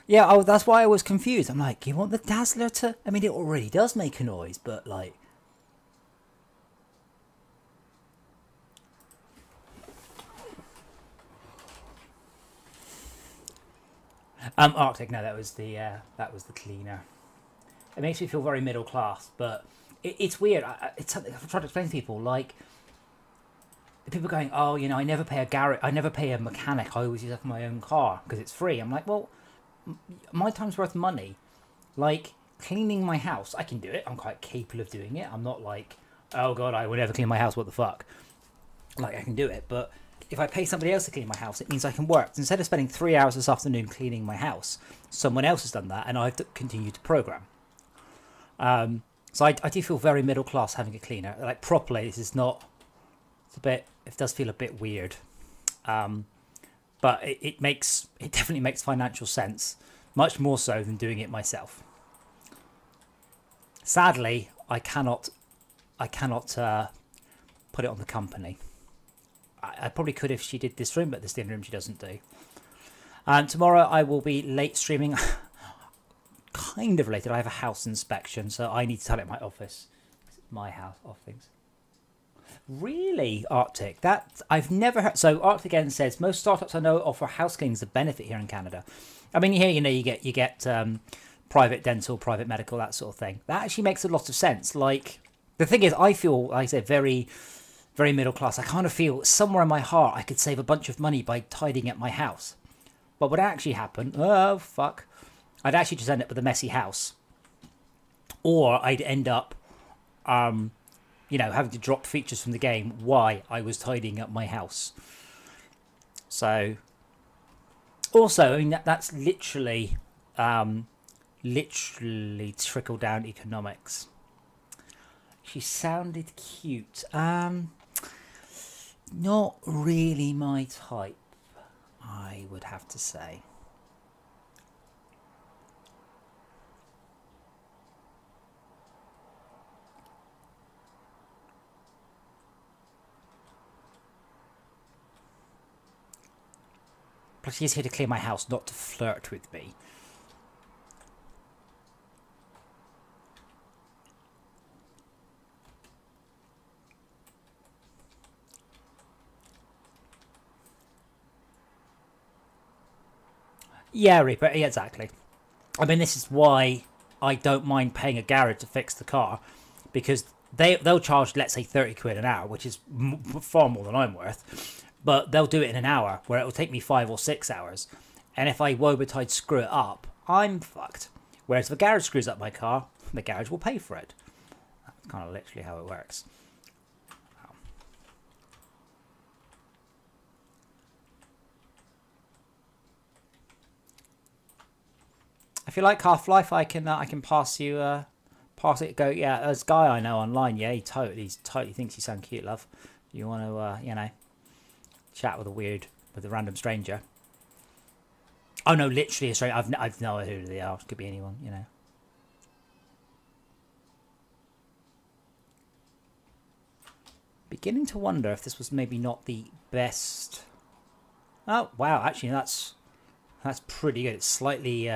Yeah, oh, that's why I was confused. I'm like, you want the Dazzler to... I mean, it already does make a noise, but like... Arctic, no, that was the cleaner. It makes me feel very middle class, but it's weird. It's something I've tried to explain to people. Like, people going, oh, you know, I never pay a garage, I never pay a mechanic. I always use it for my own car because it's free. I'm like, well, my time's worth money. Like, cleaning my house, I can do it. I'm quite capable of doing it. I'm not like, oh god, I will never clean my house. What the fuck? Like, I can do it, but if I pay somebody else to clean my house, it means I can work. Instead of spending 3 hours this afternoon cleaning my house, someone else has done that, and I've continued to program. So I do feel very middle class having a cleaner. Like, properly, this is not... It's a bit... It does feel a bit weird. But it definitely makes financial sense. Much more so than doing it myself. Sadly, I cannot put it on the company. I probably could if she did this room, but this dinner room she doesn't do. Tomorrow I will be late streaming. Kind of related. I have a house inspection, so I need to tell it in my office. It's my house of things. Really, Arctic? That I've never heard. So Arctic again says most startups I know offer house cleaning as a benefit here in Canada. I mean, here you get private dental, private medical, that sort of thing. That actually makes a lot of sense. Like, the thing is, I feel, like I said, very, very middle class. I kind of feel somewhere in my heart I could save a bunch of money by tidying up my house. What would actually happen? Oh fuck! I'd actually just end up with a messy house, or I'd end up, you know, having to drop features from the game why I was tidying up my house. So, also, I mean, that's literally, literally trickle down economics. She sounded cute. Not really my type, I would have to say. Plus, she's here to clear my house, not to flirt with me. Yeah, Reaper, yeah, exactly. I mean, this is why I don't mind paying a garage to fix the car, because they'll charge, let's say, 30 quid an hour, which is far more than I'm worth, but they'll do it in an hour, where it will take me 5 or 6 hours, and if I woe-betide screw it up, I'm fucked. Whereas if a garage screws up my car, the garage will pay for it. That's kind of literally how it works. If you like Half-Life, I can pass you pass it. Go, yeah. There's a guy I know online. Yeah, he totally thinks you sound cute, love. You want to you know, chat with a random stranger. Oh no, literally a stranger. I've no idea who they are. It could be anyone, you know. Beginning to wonder if this was maybe not the best. Oh wow, actually that's pretty good. It's slightly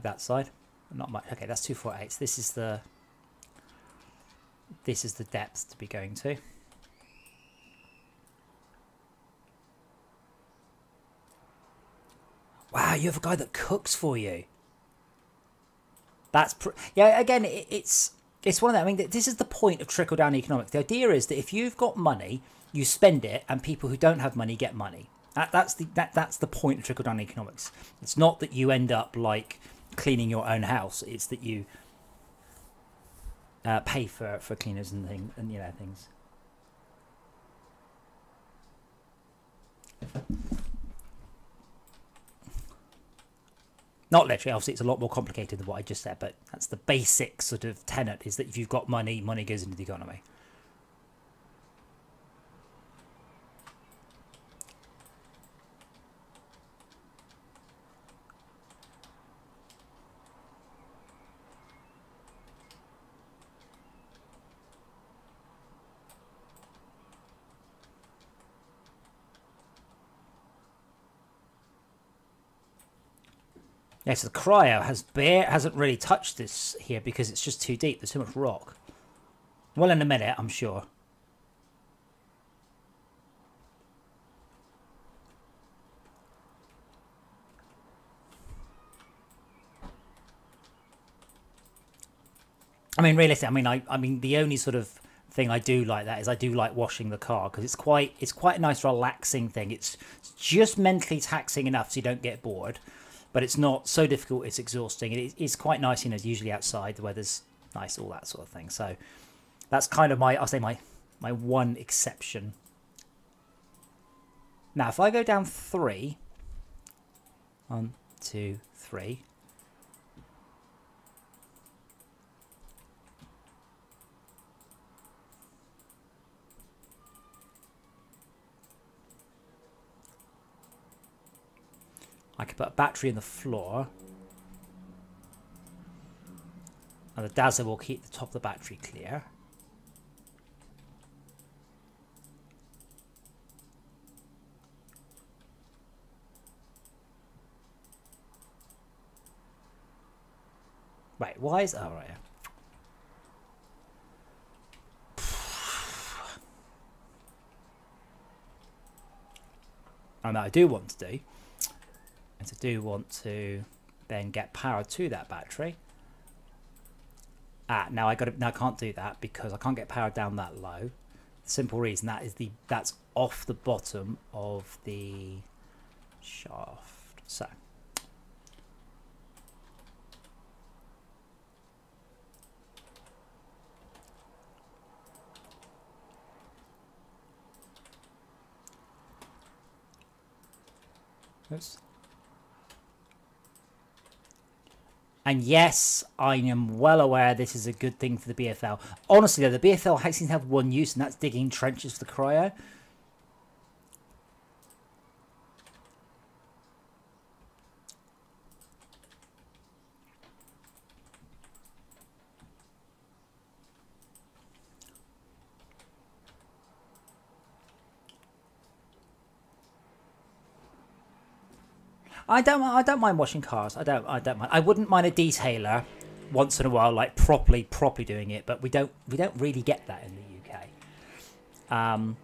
that side, not much. Okay, that's 248. So this is the depth to be going to. Wow, you have a guy that cooks for you. That's yeah. Again, it's one of them. I mean, this is the point of trickle down economics. The idea is that if you've got money, you spend it, and people who don't have money get money. That's the point of trickle down economics. It's not that you end up like cleaning your own house. It's that you pay for cleaners and things, and things. Not literally, obviously it's a lot more complicated than what I just said, but that's the basic sort of tenet, is that if you've got money, money goes into the economy. Yeah, so the cryo hasn't really touched this here because it's just too deep. There's too much rock. Well, in a minute, I'm sure. I mean, realistically, I mean, the only sort of thing I do like that is I do like washing the car, because it's quite a nice, relaxing thing. It's just mentally taxing enough so you don't get bored. But it's not so difficult it's exhausting. It's quite nice, it's usually outside, the weather's nice, all that sort of thing. So that's kind of I'll say my one exception. Now, if I go down 3, 1, 2, 3. I could put a battery in the floor. And the Dazzler will keep the top of the battery clear. Right, why is... Oh, right, yeah. And I do want to do... And I do want to then get power to that battery. Now I can't do that because I can't get power down that low. The simple reason that's off the bottom of the shaft. So oops. And yes, I am well aware this is a good thing for the BFL. Honestly, though, the BFL seems to have one use, and that's digging trenches for the cryo. I don't mind washing cars. I don't mind. I wouldn't mind a detailer once in a while, like properly doing it, but we don't really get that in the UK.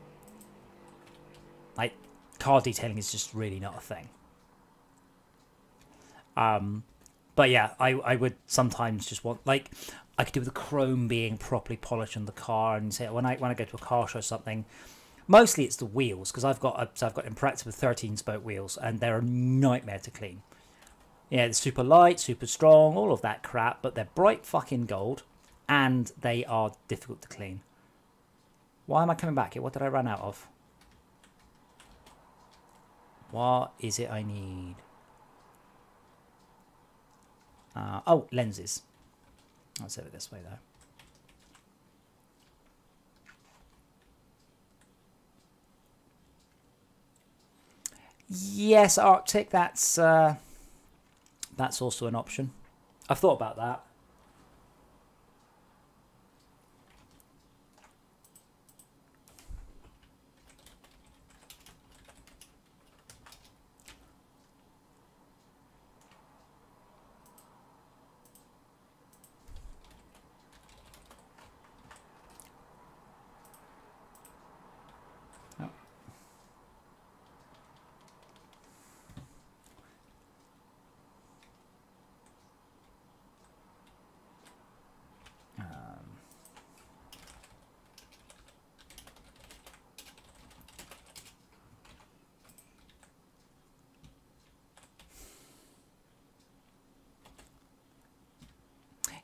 Like car detailing is just really not a thing. But yeah, I would sometimes just want, like, I could do with the chrome being properly polished on the car, and say when I go to a car show or something. Mostly it's the wheels, because I've got Impracta with 13-spoke wheels, and they're a nightmare to clean. Yeah, they're super light, super strong, all of that crap, but they're bright fucking gold, and they are difficult to clean. Why am I coming back here? What did I run out of? What is it I need? Oh, lenses. I'll set it this way, though. Yes, Arctic, that's also an option. I've thought about that.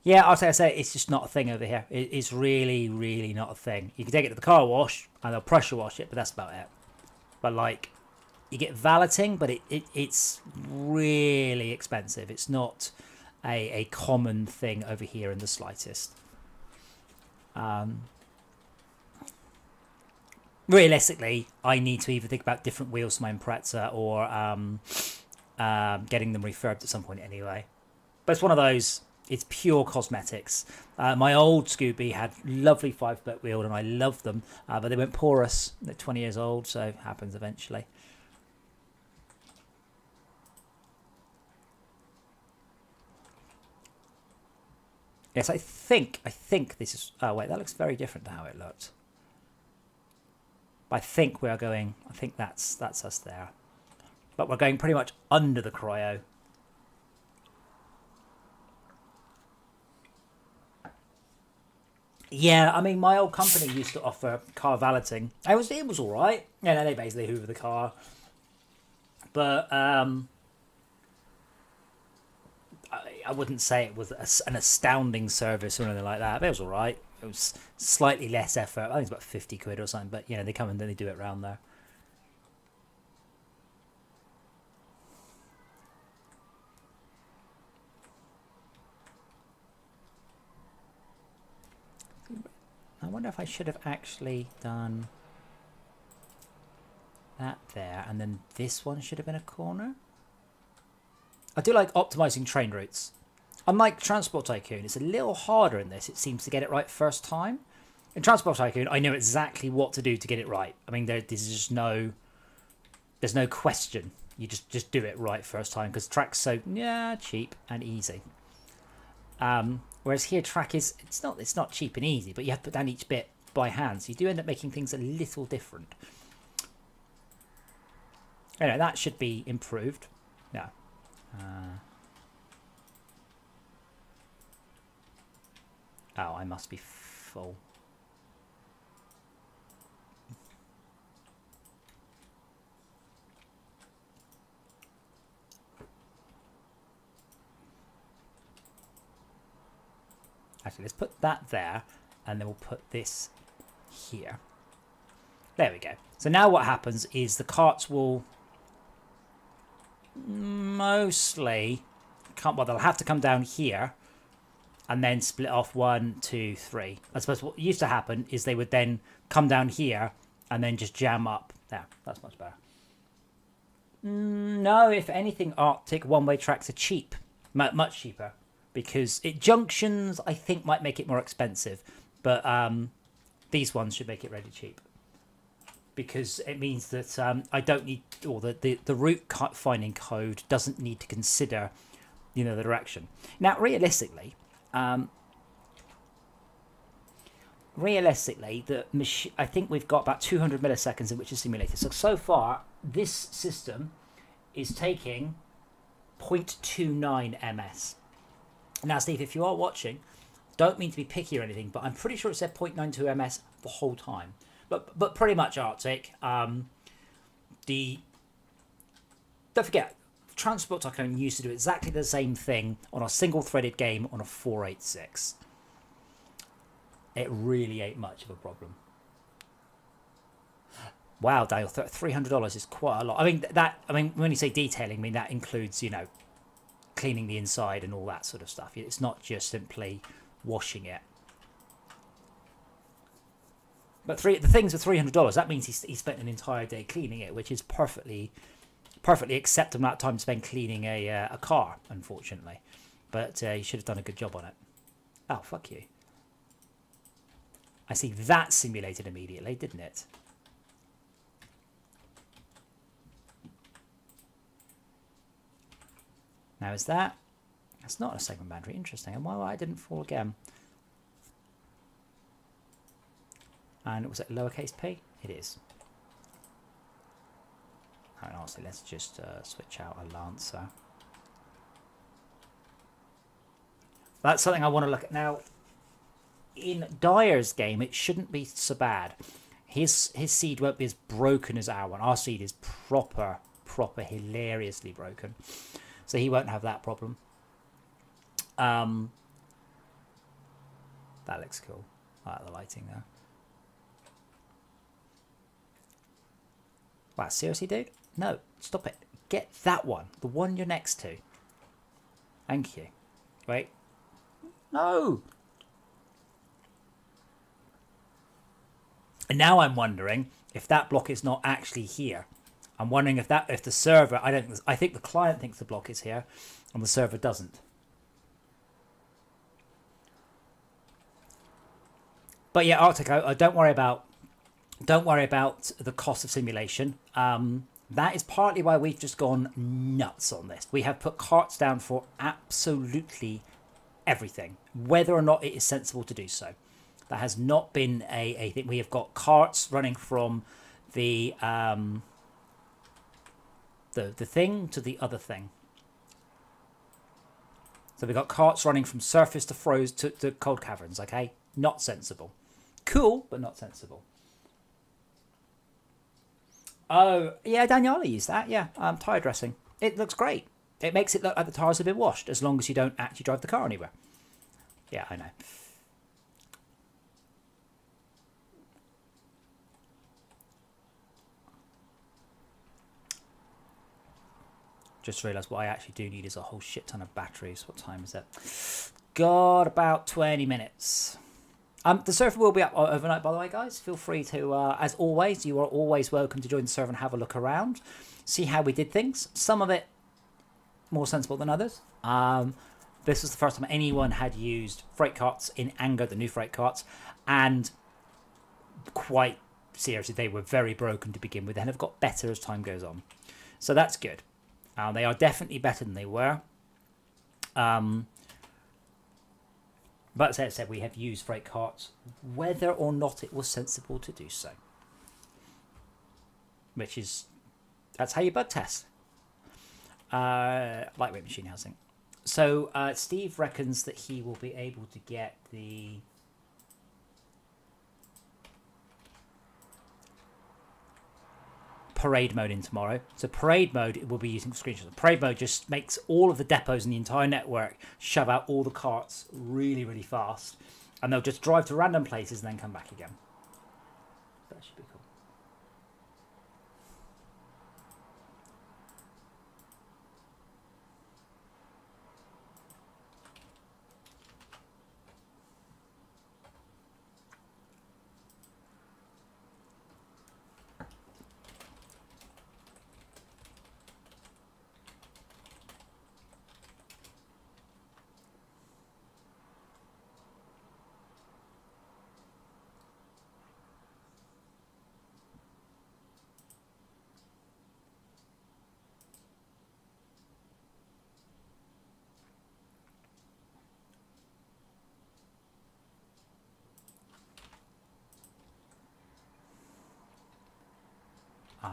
Yeah, I'll say it's just not a thing over here. It's really, really not a thing. You can take it to the car wash and they'll pressure wash it, but that's about it. But like, you get valeting, but it's really expensive. It's not a common thing over here in the slightest. Realistically, I need to either think about different wheels for my Impreza or getting them refurbed at some point anyway. But it's one of those, it's pure cosmetics. My old Scooby had lovely 5-split wheel and I loved them, but they went porous. They're 20 years old, so it happens eventually. Yes, I think this is... Oh, wait, that looks very different to how it looked. But I think we are going... I think that's us there. But we're going pretty much under the cryo. Yeah, I mean, my old company used to offer car valeting. It was all right. Yeah, no, they basically hoover the car. But... I wouldn't say it was an astounding service or anything like that, but it was all right. It was slightly less effort. I think it's about 50 quid or something, but, you know, they come and then they do it around there. I wonder if I should have actually done that there, and then this one should have been a corner. I do like optimizing train routes. Unlike Transport Tycoon, it's a little harder in this. It seems to get it right first time. In Transport Tycoon, I know exactly what to do to get it right. I mean, there's just no question. You just do it right first time because track's so cheap and easy. Whereas here, track it's not cheap and easy, but you have to put down each bit by hand, so you do end up making things a little different. Anyway, that should be improved. Yeah. Oh, I must be full. Actually, let's put that there, and then we'll put this here. There we go. So now what happens is the carts will mostly come, well, they'll have to come down here and then split off 1, 2, 3. I suppose what used to happen is they would then come down here and then just jam up. There, that's much better. No, if anything, Arctic one-way tracks are cheap. Much cheaper. Because junctions, I think, might make it more expensive. But these ones should make it really cheap. Because it means that I don't need... or the route finding code doesn't need to consider, you know, the direction. Now, realistically... I think we've got about 200 milliseconds in which is simulated. So far, this system is taking 0.29 ms. Now, Steve, if you are watching, don't mean to be picky or anything, but I'm pretty sure it said 0.92 ms the whole time. But pretty much Arctic. Don't forget, Transport Tycoon used to do exactly the same thing on a single-threaded game on a 486. It really ain't much of a problem. Wow, Dale, $300 is quite a lot. I mean, when you say detailing, I mean that includes, you know, cleaning the inside and all that sort of stuff. It's not just simply washing it. But the things with $300, that means he spent an entire day cleaning it, which is perfectly acceptable amount of time to spend cleaning a car, unfortunately. But you should have done a good job on it. Oh, fuck you. I see that simulated immediately, didn't it? Now is that... That's not a segment boundary. Interesting. And why it didn't fall again? And was it lowercase p? It is. And honestly, let's just switch out a Lancer. That's something I want to look at. Now, in Dyer's game, it shouldn't be so bad. His seed won't be as broken as our one. Our seed is proper hilariously broken. So he won't have that problem. That looks cool. I like the lighting there. Wow, seriously, dude? No, stop it. Get that one. The one you're next to. Thank you. Wait. No! And now I'm wondering if that block is not actually here. I'm wondering if the server, I think the client thinks the block is here and the server doesn't. But yeah, Arctic, don't worry about the cost of simulation. That is partly why we've just gone nuts on this. We have put carts down for absolutely everything, whether or not it is sensible to do so. That has not been a thing. We have got carts running from the thing to the other thing. So we've got carts running from surface to froze to cold caverns, okay? Not sensible. Cool, but not sensible. Oh, yeah, Daniela used that, yeah. Tyre dressing. It looks great. It makes it look like the tyres have been washed, as long as you don't actually drive the car anywhere. Yeah, I know. Just realised what I actually do need is a whole shit ton of batteries. What time is it? God, about 20 minutes. The server will be up overnight, by the way, guys. Feel free to, as always, you are always welcome to join the server and have a look around. See how we did things. Some of it more sensible than others. This was the first time anyone had used freight carts in anger, the new freight carts. And quite seriously, they were very broken to begin with and have got better as time goes on. So that's good. They are definitely better than they were. But as I said, we have used freight carts, whether or not it was sensible to do so. Which is, that's how you bug test. Lightweight machine housing. So Steve reckons that he will be able to get the parade mode in tomorrow. So parade mode it will be using screenshots. Parade mode just makes all of the depots in the entire network shove out all the carts really, really fast. And they'll just drive to random places and then come back again. That should be cool.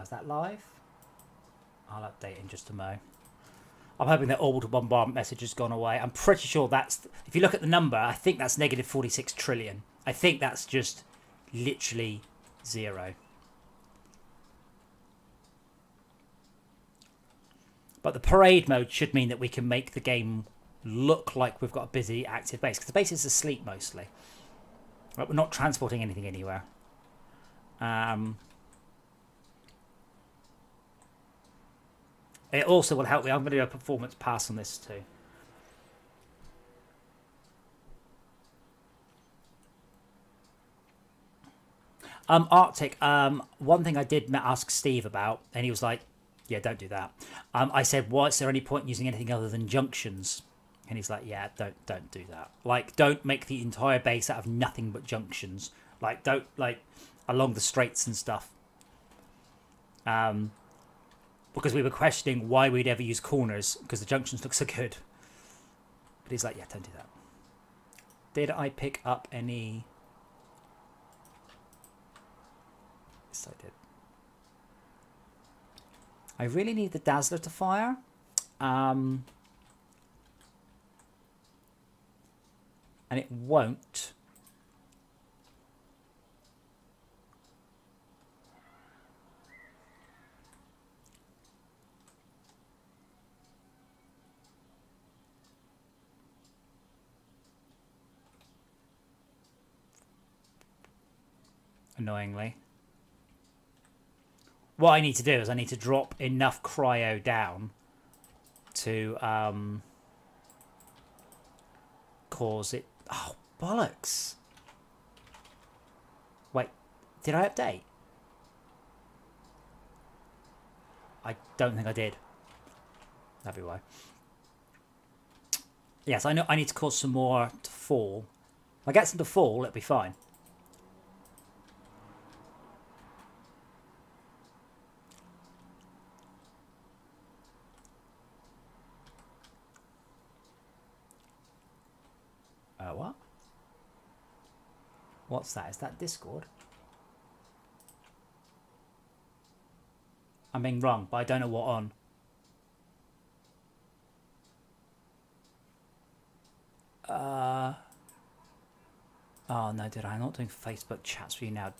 Is that live? I'll update in just a mo. I'm hoping that orbital bombardment message has gone away. I'm pretty sure that's, if you look at the number, I think that's negative 46 trillion. I think that's just literally zero. But the parade mode should mean that we can make the game look like we've got a busy active base, because the base is asleep mostly. Right, we're not transporting anything anywhere. It also will help me. I'm going to do a performance pass on this too. Arctic, one thing I did ask Steve about, and he was like, yeah, don't do that. I said, well, is there any point in using anything other than junctions? And he's like, yeah, don't do that. Like, don't make the entire base out of nothing but junctions. Like, don't, like, along the straits and stuff. Because we were questioning why we'd ever use corners, because the junctions look so good. But he's like, yeah, don't do that. Did I pick up any... Yes, I did. I really need the Dazzler to fire. And it won't. Annoyingly. What I need to do is I need to drop enough cryo down to cause it... Oh, bollocks. Wait, did I update? I don't think I did. That'd be why. Yes, I know I need to cause some more to fall. If I get some to fall, it'll be fine. What? What's that? Is that Discord? I'm being wrong, but I don't know what on. Oh no, did I? I'm not doing Facebook chats for you now.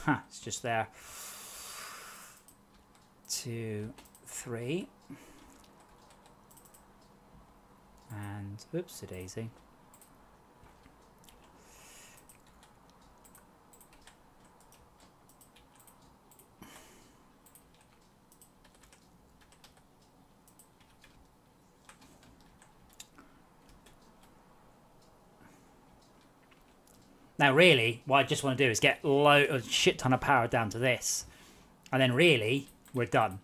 Huh, it's just there. 2, 3. And oops, a daisy. Now, really, what I just want to do is get a shit ton of power down to this. And then, really, we're done.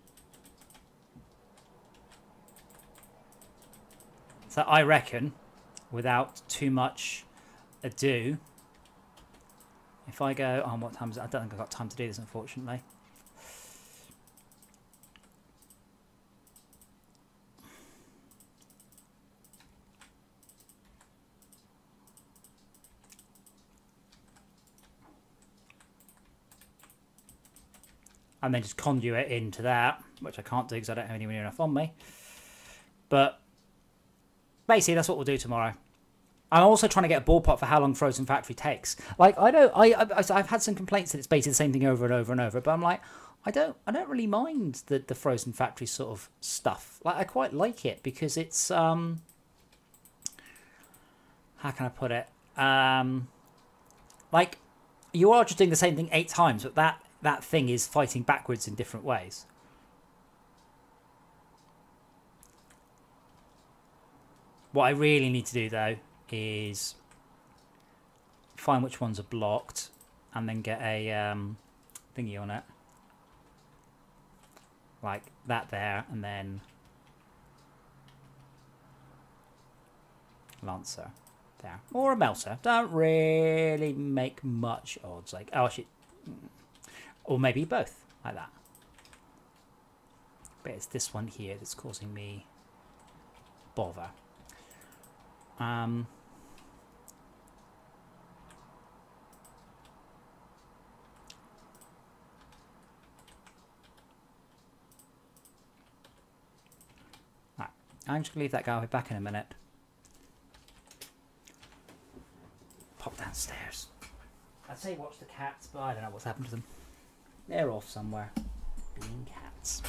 So I reckon, without too much ado, if I go... Oh, what time is it? I don't think I've got time to do this, unfortunately. And then just conduit into that, which I can't do because I don't have anywhere near enough on me. But basically, that's what we'll do tomorrow. I'm also trying to get a ballpark for how long Frozen Factory takes. Like, I've had some complaints that it's basically the same thing over and over and over, but I'm like, I don't really mind the Frozen Factory sort of stuff. Like, I quite like it because it's how can I put it? Like, you are just doing the same thing 8 times, but that thing is fighting backwards in different ways. What I really need to do, though, is find which ones are blocked and then get a thingy on it. Like that there, and then Lancer there. Or a Melter. Don't really make much odds. Like, oh shit. Or maybe both, like that. But it's this one here that's causing me bother. Right, I'm just going to leave that guy. I'll be back in a minute. Pop downstairs. I'd say watch the cats, but I don't know what's happened to them. They're off somewhere. Being cats.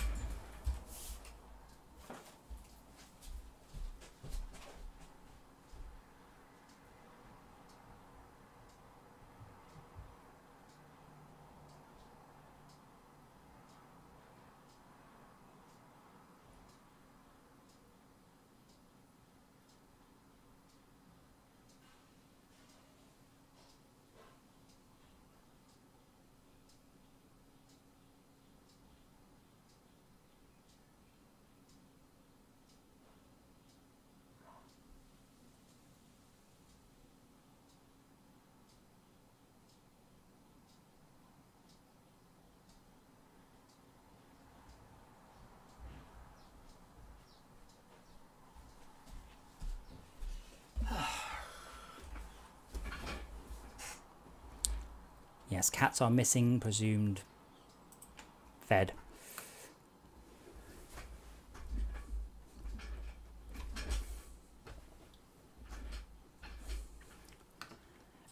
Yes, cats are missing, presumed fed.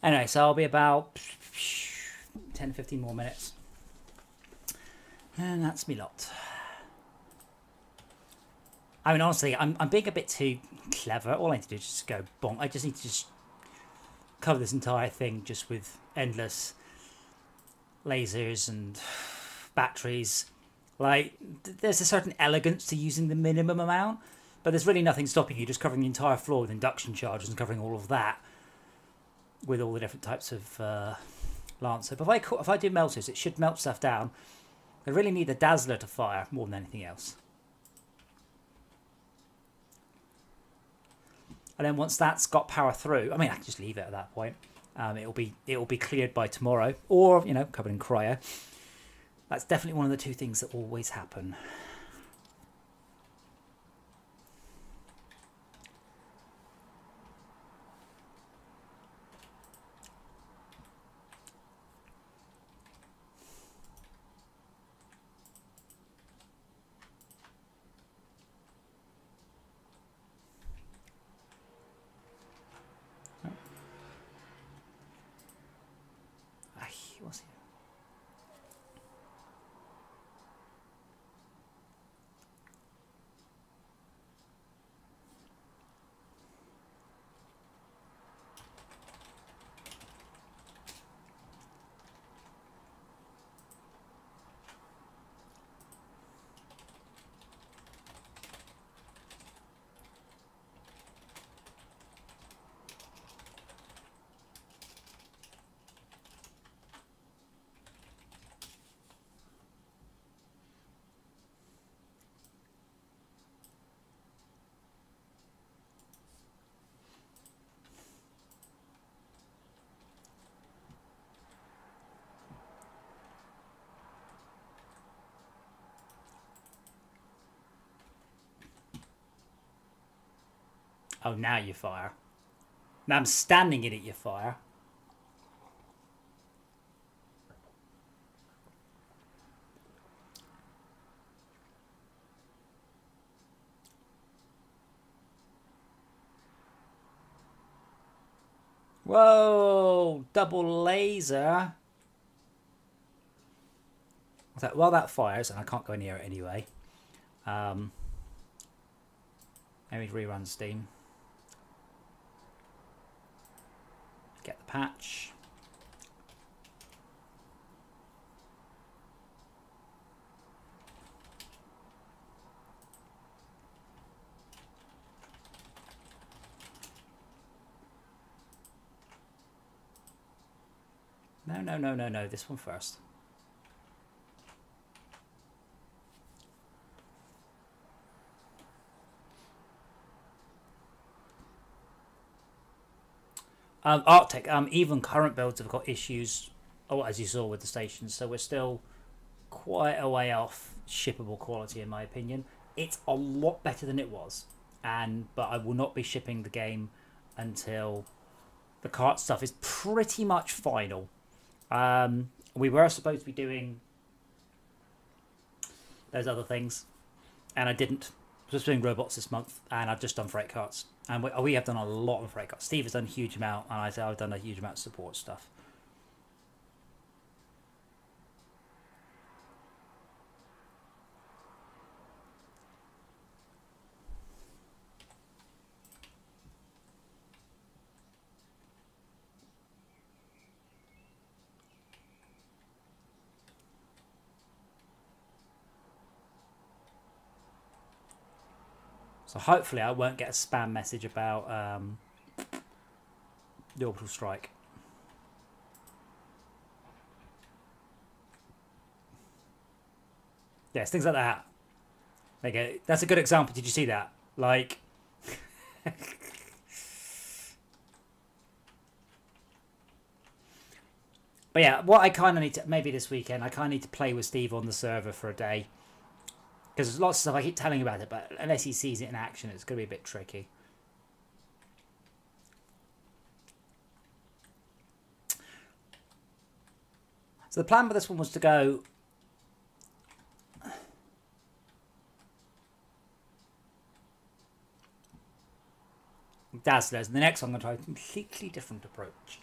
Anyway, so I'll be about 10-15 more minutes. And that's me lot. I mean, honestly, I'm being a bit too clever. All I need to do is just go bonk. I just need to just cover this entire thing just with endless lasers and batteries. Like, there's a certain elegance to using the minimum amount, but there's really nothing stopping you just covering the entire floor with induction charges and covering all of that with all the different types of Lancer. But if I do melters, it should melt stuff down. I really need the Dazzler to fire more than anything else. And then once that's got power through, I mean, I can just leave it at that point. It'll be cleared by tomorrow, or covered in cryo. That's definitely one of the two things that always happen. What's here? Oh, now you fire. Now I'm standing in it, you fire. Whoa, double laser. Well, that fires, and I can't go near it anyway. Let me rerun Steam. Get the patch. No, this one first. Arctic, even current builds have got issues, as you saw with the stations, so we're still quite a way off shippable quality in my opinion. It's a lot better than it was, but I will not be shipping the game until the cart stuff is pretty much final. We were supposed to be doing those other things, and I didn't. I was doing robots this month, and I've just done freight carts. And we have done a lot of freight carts. Steve has done a huge amount, and I've done a huge amount of support stuff. So hopefully I won't get a spam message about the orbital strike. Yes, things like that. There you go. That's a good example. Did you see that? Like... But yeah, what I kind of need to... Maybe this weekend, I kind of need to play with Steve on the server for a day. Because there's lots of stuff I keep telling about it, but unless he sees it in action, it's going to be a bit tricky. So the plan for this one was to go... Dazzlers, and the next one I'm going to try a completely different approach.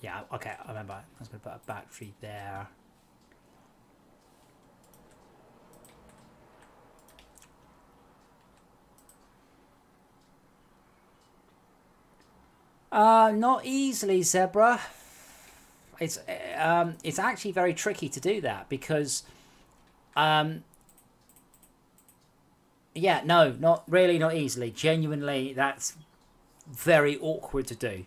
Yeah, okay, I remember. I was going to put a battery there. Not easily, Zebra. It's actually very tricky to do that because, yeah, no, not really, not easily. Genuinely, that's very awkward to do.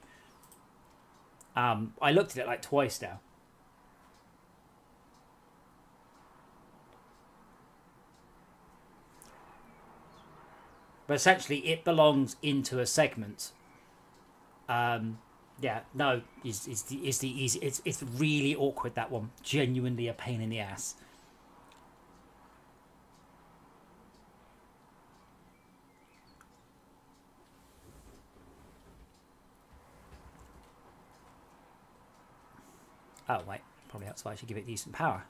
I looked at it like twice now. But essentially, it belongs into a segment. Yeah, no, is the easy. It's really awkward, that one. Genuinely a pain in the ass. Oh wait, probably that's why I should give it decent power.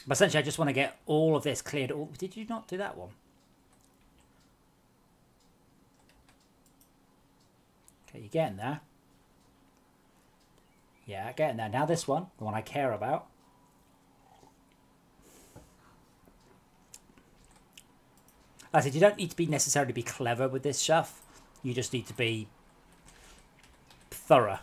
But essentially, I just want to get all of this cleared. Oh, did you not do that one? Okay, you're getting there. Yeah, getting there. Now this one, the one I care about. I said you don't need to be necessarily be clever with this stuff. You just need to be thorough.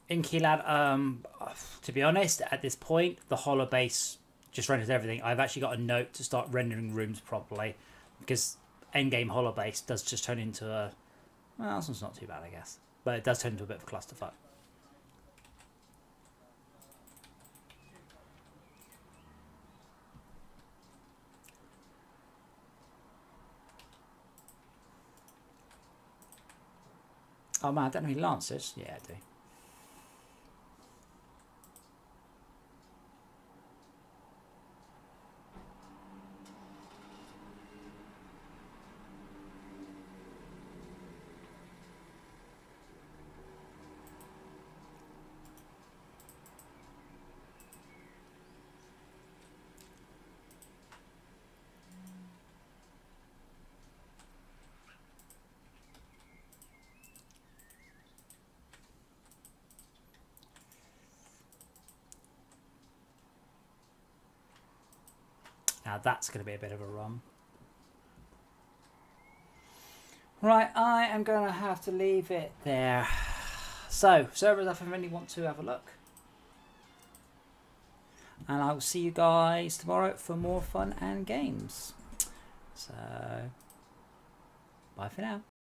Inky Lad, to be honest, at this point, the hollow base just renders everything. I've actually got a note to start rendering rooms properly because endgame hollow base does just turn into a... Well, this one's not too bad, I guess. But it does turn into a bit of a clusterfuck. Oh man, I don't know any lancers. Yeah, I do. Now that's going to be a bit of a run. Right, I am going to have to leave it there. So, servers, if you really want to have a look. And I will see you guys tomorrow for more fun and games. So, bye for now.